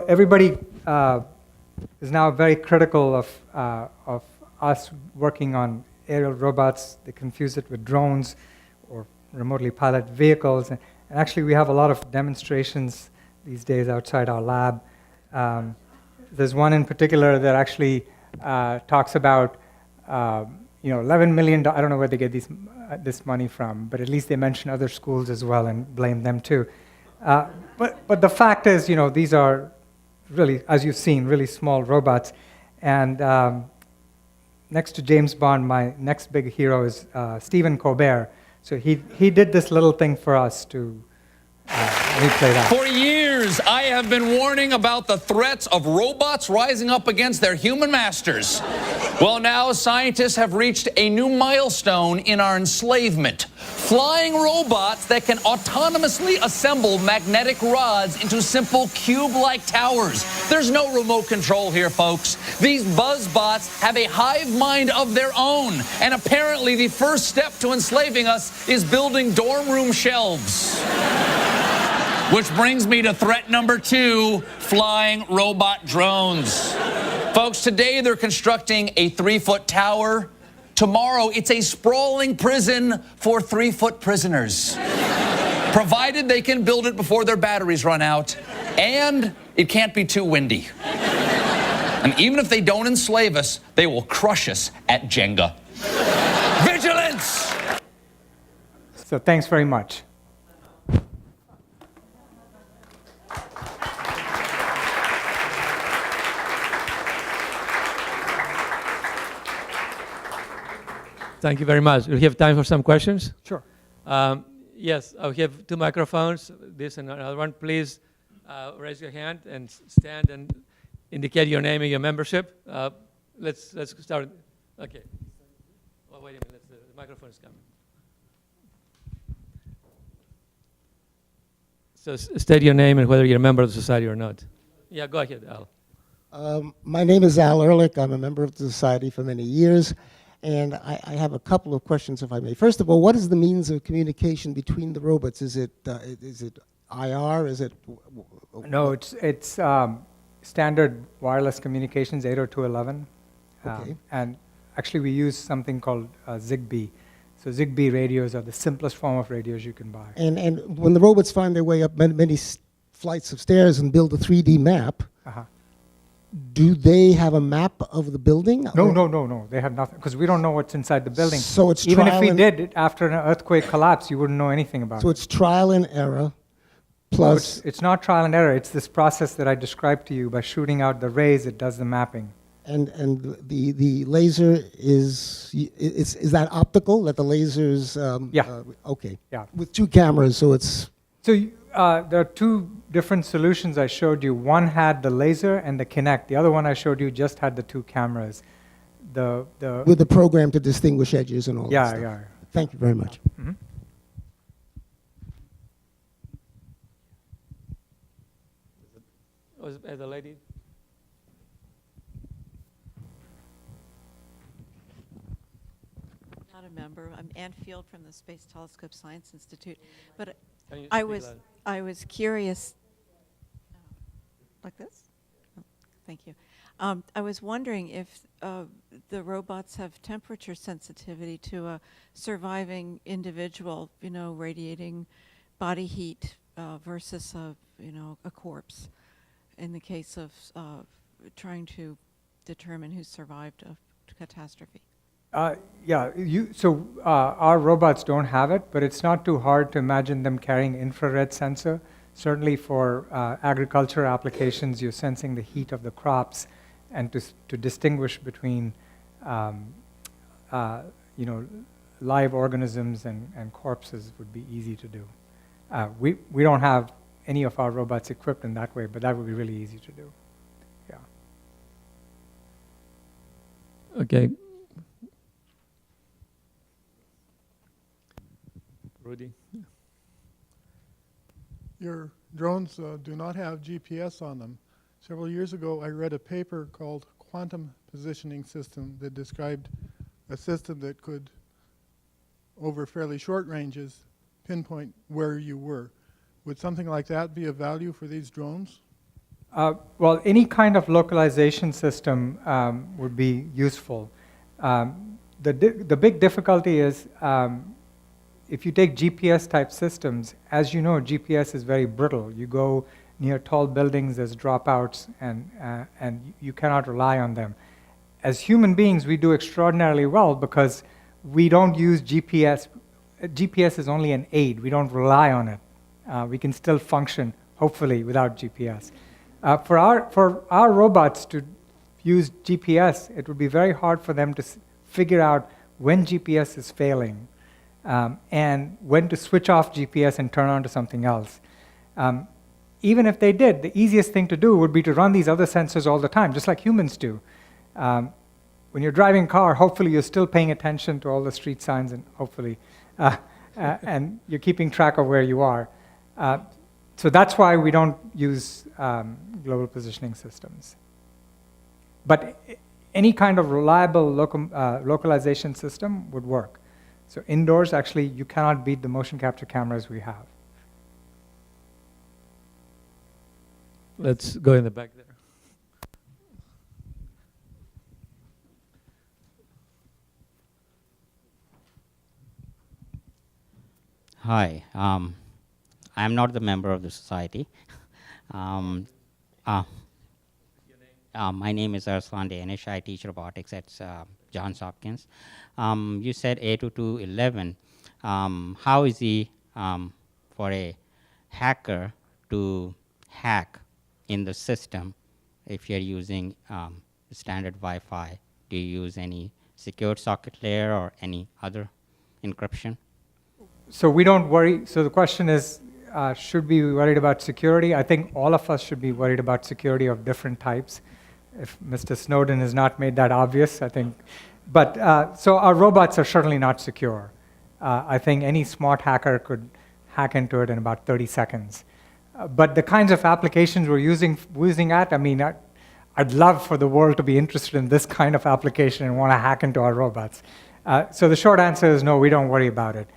Speaker 2: everybody is now very critical of us working on aerial robots. They confuse it with drones or remotely piloted vehicles. And actually, we have a lot of demonstrations these days outside our lab. There's one in particular that actually talks about, $11 million. I don't know where they get this money from, but at least they mention other schools as well and blame them too. But the fact is, these are really, as you've seen, really small robots. And next to James Bond, my next big hero is Stephen Colbert. So he did this little thing for us to replay that.
Speaker 3: For years, I have been warning about the threats of robots rising up against their human masters. Well, now scientists have reached a new milestone in our enslavement. Flying robots that can autonomously assemble magnetic rods into simple cube-like towers. There's no remote control here, folks. These buzzbots have a hive mind of their own. And apparently the first step to enslaving us is building dorm room shelves. Which brings me to threat number 2, flying robot drones. Folks, today they're constructing a 3-foot tower. Tomorrow, it's a sprawling prison for 3-foot prisoners. Provided they can build it before their batteries run out, and it can't be too windy. And even if they don't enslave us, they will crush us at Jenga. Vigilance!
Speaker 2: So thanks very much.
Speaker 1: Thank you very much. We have time for some questions?
Speaker 2: Sure.
Speaker 1: Yes, we have 2 microphones, this and another one. Please raise your hand and stand and indicate your name and your membership. Let's start. Okay. Oh, wait a minute. The microphone is coming. So state your name and whether you're a member of the society or not. Yeah, go ahead, Al.
Speaker 4: My name is Al Ehrlich. I'm a member of the society for many years. And I have a couple of questions, if I may. First of all, what is the means of communication between the robots? Is it IR? Is it?
Speaker 2: No, it's standard wireless communications, 802.11.
Speaker 4: Okay.
Speaker 2: And actually, we use something called Zigbee. So Zigbee radios are the simplest form of radios you can buy.
Speaker 4: And when the robots find their way up many flights of stairs and build a 3D map, do they have a map of the building?
Speaker 2: No. They have nothing, because we don't know what's inside the building.
Speaker 4: So it's
Speaker 2: even if
Speaker 4: trial
Speaker 2: we
Speaker 4: and-
Speaker 2: did, after an earthquake collapse, you wouldn't know anything about
Speaker 4: So
Speaker 2: it.
Speaker 4: it's trial and error, plus
Speaker 2: It's not trial and error. It's this process that I described to you. By shooting out the rays, it does the mapping.
Speaker 4: and the laser is that optical? That the lasers?
Speaker 2: Yeah.
Speaker 4: Okay.
Speaker 2: Yeah.
Speaker 4: With 2 cameras, so it's
Speaker 2: So there are two different solutions I showed you. One had the laser and the Kinect. The other one I showed you just had the two cameras.
Speaker 4: With the program to distinguish edges and all that stuff.
Speaker 2: Yeah.
Speaker 4: Thank you very much.
Speaker 2: Mm-hmm.
Speaker 1: Was the lady?
Speaker 5: Not a member. I'm Ann Field from the Space Telescope Science Institute. But
Speaker 1: Can you
Speaker 5: I
Speaker 1: speak
Speaker 5: was
Speaker 1: loud?
Speaker 5: I was curious. Like this? Oh, thank you. I was wondering if the robots have temperature sensitivity to a surviving individual, radiating body heat versus a corpse, in the case of trying to determine who survived a catastrophe.
Speaker 2: Yeah, our robots don't have it, but it's not too hard to imagine them carrying infrared sensor. Certainly for agriculture applications, you're sensing the heat of the crops, and to distinguish between live organisms and corpses would be easy to do. We don't have any of our robots equipped in that way, but that would be really easy to do. Yeah.
Speaker 1: Okay. Rudy?
Speaker 6: Your drones do not have GPS on them. Several years ago, I read a paper called Quantum Positioning System that described a system that could, over fairly short ranges, pinpoint where you were. Would something like that be of value for these drones?
Speaker 2: Well, any kind of localization system would be useful. The big difficulty is if you take GPS type systems, as you know, GPS is very brittle. You go near tall buildings, there's dropouts, and you cannot rely on them. As human beings, we do extraordinarily well because we don't use GPS. GPS is only an aid. We don't rely on it. We can still function, hopefully, without GPS. For our robots to use GPS, it would be very hard for them to figure out when GPS is failing and when to switch off GPS and turn on to something else. Even if they did, the easiest thing to do would be to run these other sensors all the time, just like humans do. When you're driving a car, hopefully you're still paying attention to all the street signs, and hopefully, and you're keeping track of where you are. So that's why we don't use global positioning systems. But any kind of reliable localization system would work. So indoors, actually, you cannot beat the motion capture cameras we have.
Speaker 1: Let's go in the back there.
Speaker 7: Hi, I'm not the member of the society. My name is Arslan Danish. I teach robotics at Johns Hopkins. You said A2 to 11. How is it for a hacker to hack in the system if you're using standard Wi-Fi? Do you use any secured socket layer or any other encryption?
Speaker 2: So we don't worry. So the question is, should we be worried about security? I think all of us should be worried about security of different types. If Mr. Snowden has not made that obvious, I think. But so our robots are certainly not secure. I think any smart hacker could hack into it in about 30 seconds. But the kinds of applications we're using at, I mean, I'd love for the world to be interested in this kind of application and want to hack into our robots. So the short answer is no, we don't worry about it.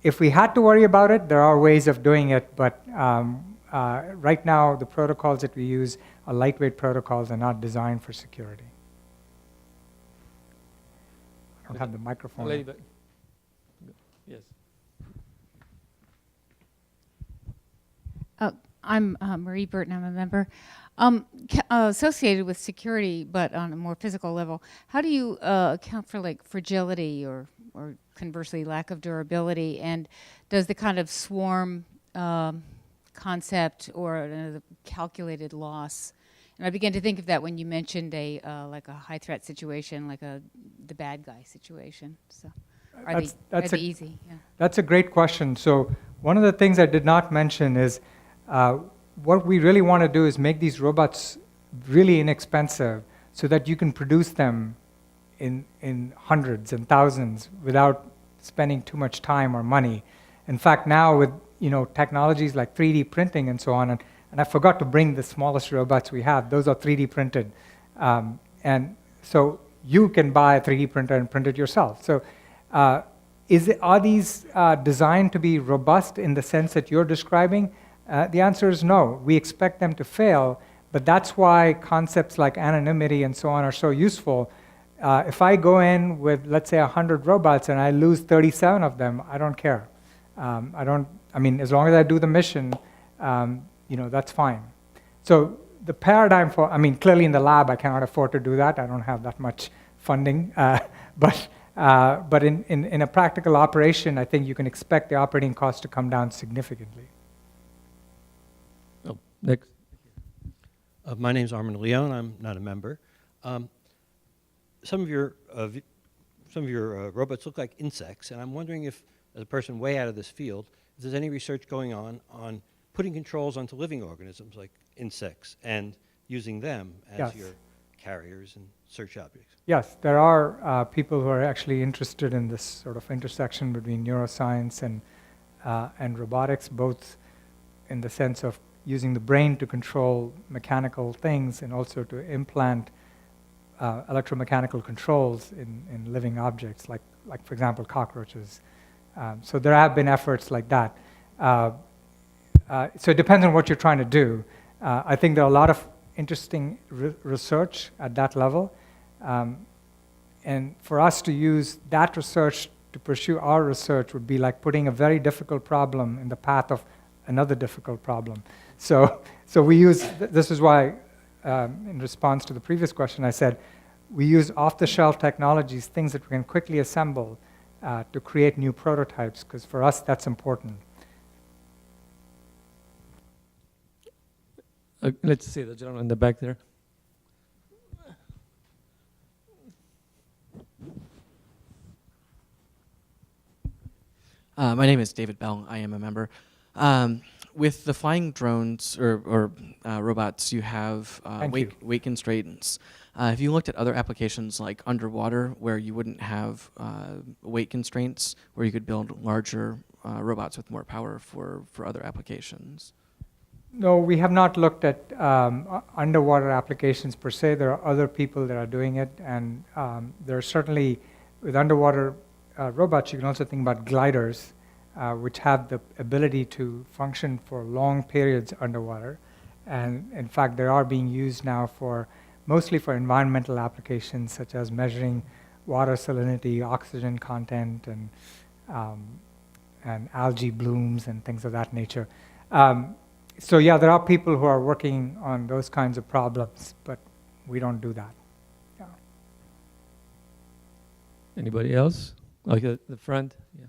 Speaker 2: If we had to worry about it, there are ways of doing it, but right now the protocols that we use are lightweight protocols and not designed for security. I don't have the microphone.
Speaker 1: Lady back. Yes.
Speaker 8: I'm Marie Burton, I'm a member. Associated with security, but on a more physical level, how do you account for like fragility or conversely lack of durability? And does the kind of swarm concept or the calculated loss, and I began to think of that when you mentioned like a high threat situation, like the bad guy situation. So are they easy? Yeah.
Speaker 2: That's a great question. So One of the things I did not mention is what we really want to do is make these robots really inexpensive so that you can produce them in hundreds and thousands without spending too much time or money. In fact, now with technologies like 3D printing and so on, and I forgot to bring the smallest robots we have. Those are 3D printed. And so you can buy a 3D printer and print it yourself. So are these designed to be robust in the sense that you're describing? The answer is no. We expect them to fail, but that's why concepts like anonymity and so on are so useful. If I go in with, let's say, 100 robots and I lose 37 of them, I don't care. As long as I do the mission, that's fine. So the paradigm for, clearly in the lab, I cannot afford to do that. I don't have that much funding. But in a practical operation, I think you can expect the operating cost to come down significantly.
Speaker 1: Oh, next.
Speaker 9: My name's Armin Leon. I'm not a member. Some of your robots look like insects, and I'm wondering if, as a person way out of this field, if there's any research going on putting controls onto living organisms like insects and using them as your carriers and search objects.
Speaker 2: Yes, there are people who are actually interested in this sort of intersection between neuroscience and robotics, both in the sense of using the brain to control mechanical things and also to implant electromechanical controls in living objects, like for example, cockroaches. So there have been efforts like that. So it depends on what you're trying to do. I think there are a lot of interesting research at that level. And for us to use that research to pursue our research would be like putting a very difficult problem in the path of another difficult problem. So we use, this is why in response to the previous question I said, we use off-the-shelf technologies, things that we can quickly assemble to create new prototypes, because for us that's important.
Speaker 1: Let's see the gentleman in the back there.
Speaker 10: My name is David Bell. I am a member. With the flying drones or robots, you have weight constraints. Have you looked at other applications like underwater, where you wouldn't have weight constraints, where you could build larger robots with more power for other applications?
Speaker 2: No, we have not looked at underwater applications per se. There are other people that are doing it, and there are certainly, with underwater robots, you can also think about gliders, which have the ability to function for long periods underwater. And in fact, they are being used now mostly for environmental applications, such as measuring water salinity, oxygen content, and algae blooms and things of that nature. So yeah, there are people who are working on those kinds of problems, but we don't do that. Yeah.
Speaker 1: Anybody else? Okay, the front. Yeah.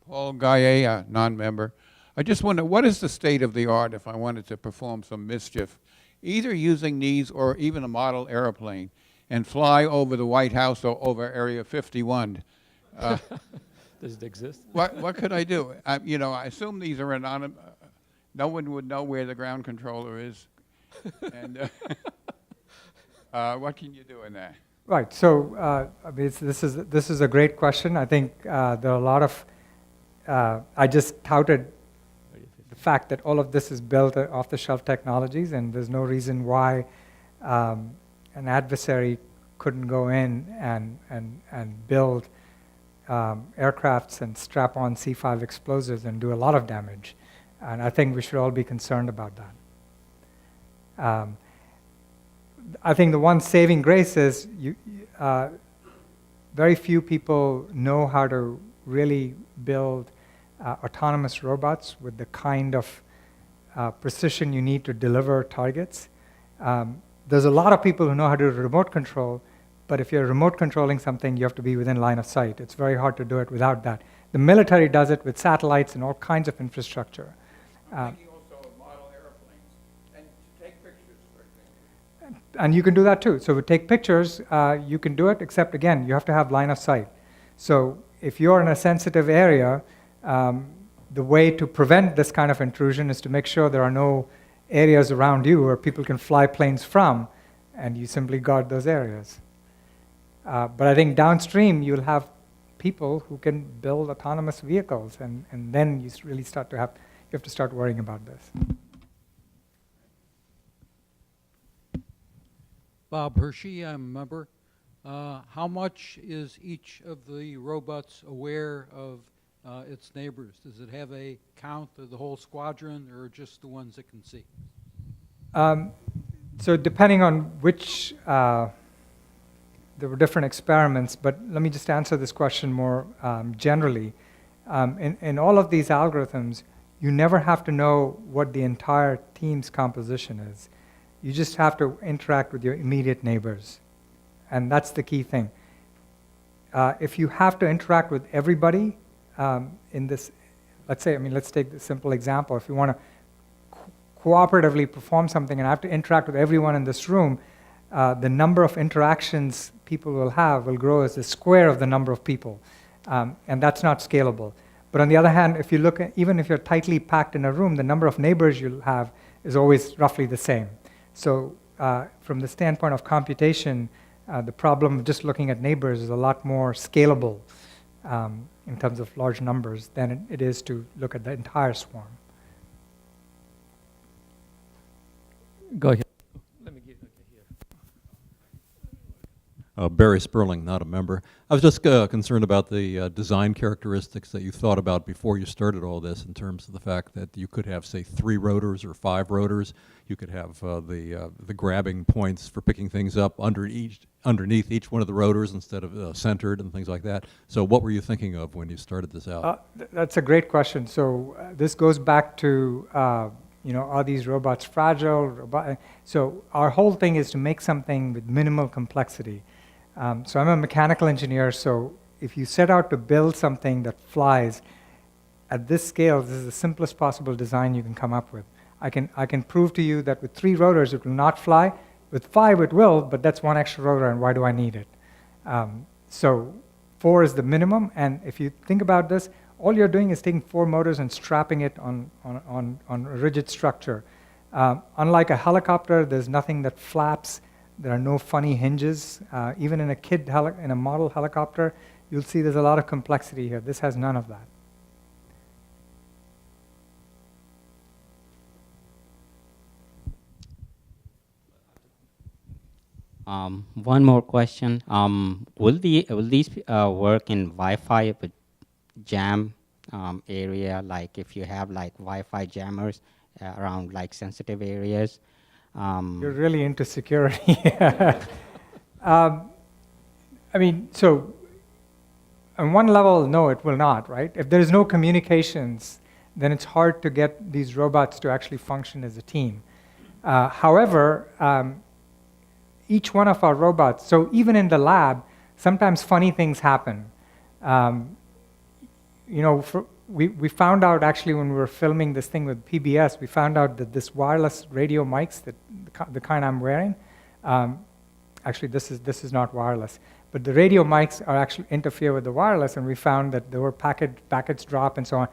Speaker 11: Paul Gaye, non-member. I just wonder, what is the state of the art if I wanted to perform some mischief, either using these or even a model airplane, and fly over the White House or over Area 51?
Speaker 1: Does it exist?
Speaker 11: What could I do? I assume these are anonymous. No one would know where the ground controller is. And what can you do in that?
Speaker 2: Right. So this is a great question. I think there are a lot of. I just touted the fact that all of this is built off-the-shelf technologies, and there's no reason why an adversary couldn't go in and build aircrafts and strap on C5 explosives and do a lot of damage. And I think we should all be concerned about that. I think the one saving grace is very few people know how to really build autonomous robots with the kind of precision you need to deliver targets. There's a lot of people who know how to do remote control, but if you're remote controlling something, you have to be within line of sight. It's very hard to do it without that. The military does it with satellites and all kinds of infrastructure.
Speaker 11: I'm thinking also of model airplanes and to take pictures, for example.
Speaker 2: And you can do that too. So we take pictures, you can do it, except again, you have to have line of sight. So if you're in a sensitive area, the way to prevent this kind of intrusion is to make sure there are no areas around you where people can fly planes from, and you simply guard those areas. But I think downstream, you'll have people who can build autonomous vehicles, and then you really start to you have to start worrying about this.
Speaker 12: Bob Hershey, I'm a member. How much is each of the robots aware of its neighbors? Does it have a count of the whole squadron, or just the ones it can see?
Speaker 2: So depending on which, there were different experiments, but let me just answer this question more generally. In all of these algorithms, you never have to know what the entire team's composition is. You just have to interact with your immediate neighbors. And that's the key thing. If you have to interact with everybody in this, let's take the simple example. If you want to cooperatively perform something and I have to interact with everyone in this room, the number of interactions people will have will grow as the square of the number of people. And that's not scalable. But on the other hand, if you look at, even if you're tightly packed in a room, the number of neighbors you'll have is always roughly the same. So from the standpoint of computation, the problem of just looking at neighbors is a lot more scalable in terms of large numbers than it is to look at the entire swarm.
Speaker 1: Go ahead.
Speaker 13: Let me get here. Barry Sperling, not a member. I was just concerned about the design characteristics that you thought about before you started all this, in terms of the fact that you could have, say, 3 rotors or 5 rotors. You could have the grabbing points for picking things up underneath each one of the rotors instead of centered and things like that. So what were you thinking of when you started this out?
Speaker 2: That's a great question. So this goes back to, are these robots fragile? So our whole thing is to make something with minimal complexity. So I'm a mechanical engineer, so if you set out to build something that flies, at this scale, this is the simplest possible design you can come up with. I can prove to you that with 3 rotors it will not fly. With 5 it will, but that's 1 extra rotor, and why do I need it? So 4 is the minimum, and if you think about this, all you're doing is taking 4 motors and strapping it on a rigid structure. Unlike a helicopter, there's nothing that flaps. There are no funny hinges. Even in a model helicopter, you'll see there's a lot of complexity here. This has none of that.
Speaker 7: One more question. Will these work in Wi-Fi with jam area, like if you have like Wi-Fi jammers around like sensitive areas?
Speaker 2: You're really into security. So on one level, no, it will not, right? If there is no communications, then it's hard to get these robots to actually function as a team. However, each one of our robots, so even in the lab, sometimes funny things happen. We found out actually when we were filming this thing with PBS, we found out that this wireless radio mics, that the kind I'm wearing, actually this is not wireless, but the radio mics are actually interfere with the wireless, and we found that there were packets drop and so on.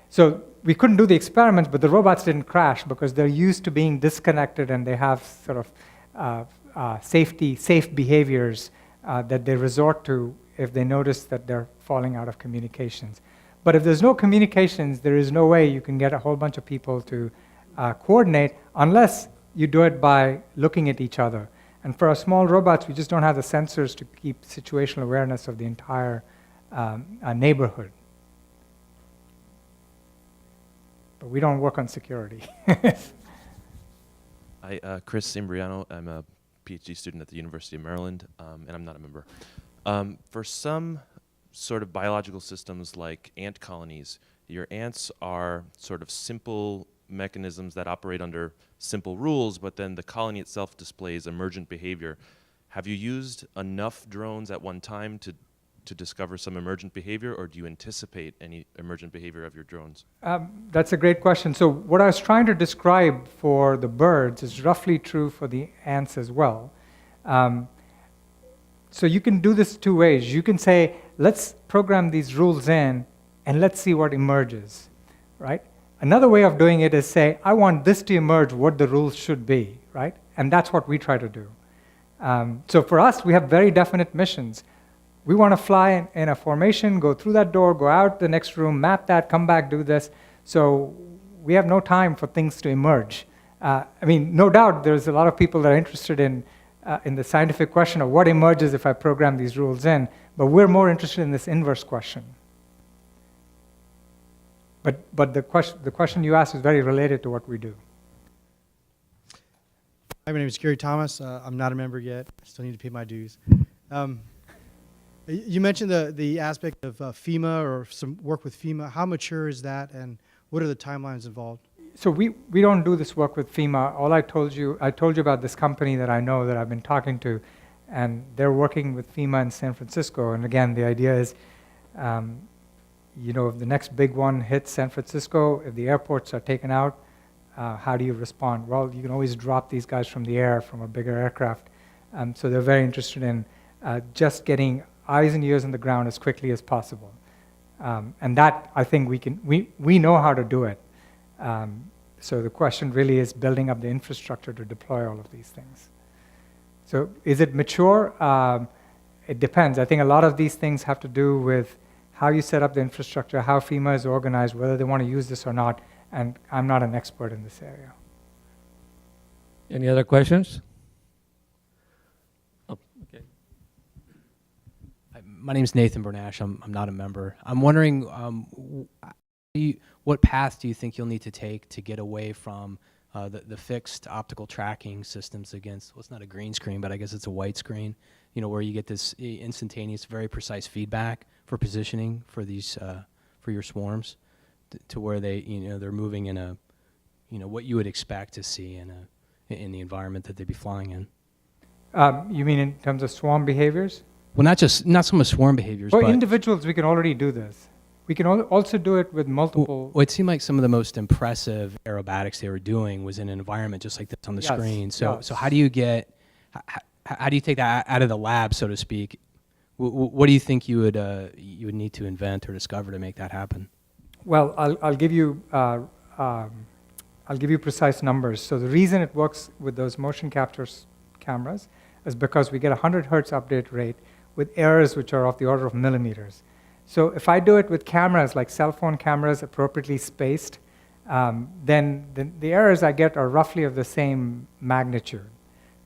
Speaker 2: So we couldn't do the experiments, but the robots didn't crash because they're used to being disconnected, and they have sort of safe behaviors that they resort to if they notice that they're falling out of communications. But if there's no communications, there is no way you can get a whole bunch of people to coordinate unless you do it by looking at each other. And for our small robots, we just don't have the sensors to keep situational awareness of the entire neighborhood. But we don't work on security.
Speaker 14: Hi, Chris Imbriano. I'm a PhD student at the University of Maryland, and I'm not a member. For some sort of biological systems like ant colonies, your ants are sort of simple mechanisms that operate under simple rules, but then the colony itself displays emergent behavior. Have you used enough drones at one time to to discover some emergent behavior, or do you anticipate any emergent behavior of your drones?
Speaker 2: That's a great question. So what I was trying to describe for the birds is roughly true for the ants as well. So you can do this two ways. You can say, let's program these rules in, and let's see what emerges, right? Another way of doing it is say, I want this to emerge what the rules should be, right? And that's what we try to do. So for us, we have very definite missions. We want to fly in a formation, go through that door, go out the next room, map that, come back, do this. So we have no time for things to emerge. I mean, no doubt there's a lot of people that are interested in the scientific question of what emerges if I program these rules in, but we're more interested in this inverse question. But the question you asked is very related to what we do.
Speaker 15: Hi, my name is Gary Thomas. I'm not a member yet. I still need to pay my dues. You mentioned the aspect of FEMA or some work with FEMA. How mature is that, and what are the timelines involved?
Speaker 2: So we don't do this work with FEMA. All I told you about this company that I know that I've been talking to, and they're working with FEMA in San Francisco. And again, the idea is, if the next big one hits San Francisco, if the airports are taken out, how do you respond? Well, you can always drop these guys from the air, from a bigger aircraft. So they're very interested in just getting eyes and ears on the ground as quickly as possible. And that, I think we know how to do it. So the question really is building up the infrastructure to deploy all of these things. So is it mature? It depends. I think a lot of these things have to do with how you set up the infrastructure, how FEMA is organized, whether they want to use this or not, and I'm not an expert in this area.
Speaker 1: Any other questions? Oh, okay.
Speaker 16: My name is Nathan Bernash. I'm not a member. I'm wondering, what path do you think you'll need to take to get away from the fixed optical tracking systems against, well, it's not a green screen, but I guess it's a white screen, where you get this instantaneous, very precise feedback for positioning for these, for your swarms, to where they, they're moving in a, what you would expect to see in the environment that they'd be flying in.
Speaker 2: You mean in terms of swarm behaviors?
Speaker 16: Well, not so much swarm behaviors,
Speaker 2: For
Speaker 16: but
Speaker 2: individuals, we can already do this. We can also do it with multiple.
Speaker 16: Well, it seemed like some of the most impressive aerobatics they were doing was in an environment just like this on the screen. So how do you take that out of the lab, so to speak? What do you think you would need to invent or discover to make that happen?
Speaker 2: Well, I'll give you precise numbers. So the reason it works with those motion capture cameras is because we get 100 hertz update rate with errors which are of the order of millimeters. So if I do it with cameras like cell phone cameras appropriately spaced, then the errors I get are roughly of the same magnitude.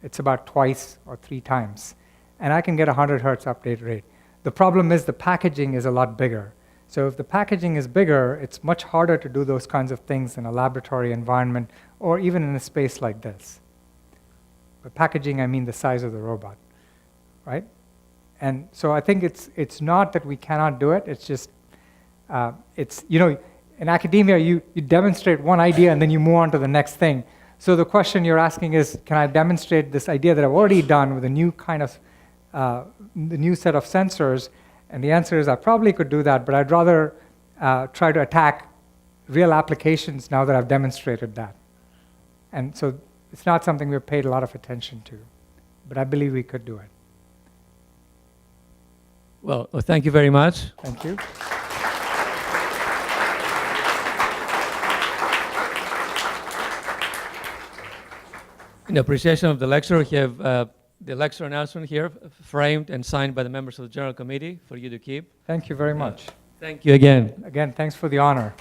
Speaker 2: It's about twice or 3 times. And I can get 100 hertz update rate. The problem is the packaging is a lot bigger. So if the packaging is bigger, it's much harder to do those kinds of things in a laboratory environment or even in a space like this. By packaging, I mean the size of the robot, right? And so I think it's not that we cannot do it. It's just, in academia, you demonstrate one idea and then you move on to the next thing. So the question you're asking is, can I demonstrate this idea that I've already done with a new kind of, the new set of sensors? And the answer is I probably could do that, but I'd rather try to attack real applications now that I've demonstrated that. And so it's not something we've paid a lot of attention to, but I believe we could do it.
Speaker 1: Well, thank you very much.
Speaker 2: Thank you.
Speaker 1: In appreciation of the lecture, we have the lecture announcement here, framed and signed by the members of the General Committee for you to keep.
Speaker 2: Thank you very much.
Speaker 1: Thank you again.
Speaker 2: Again, thanks for the honor.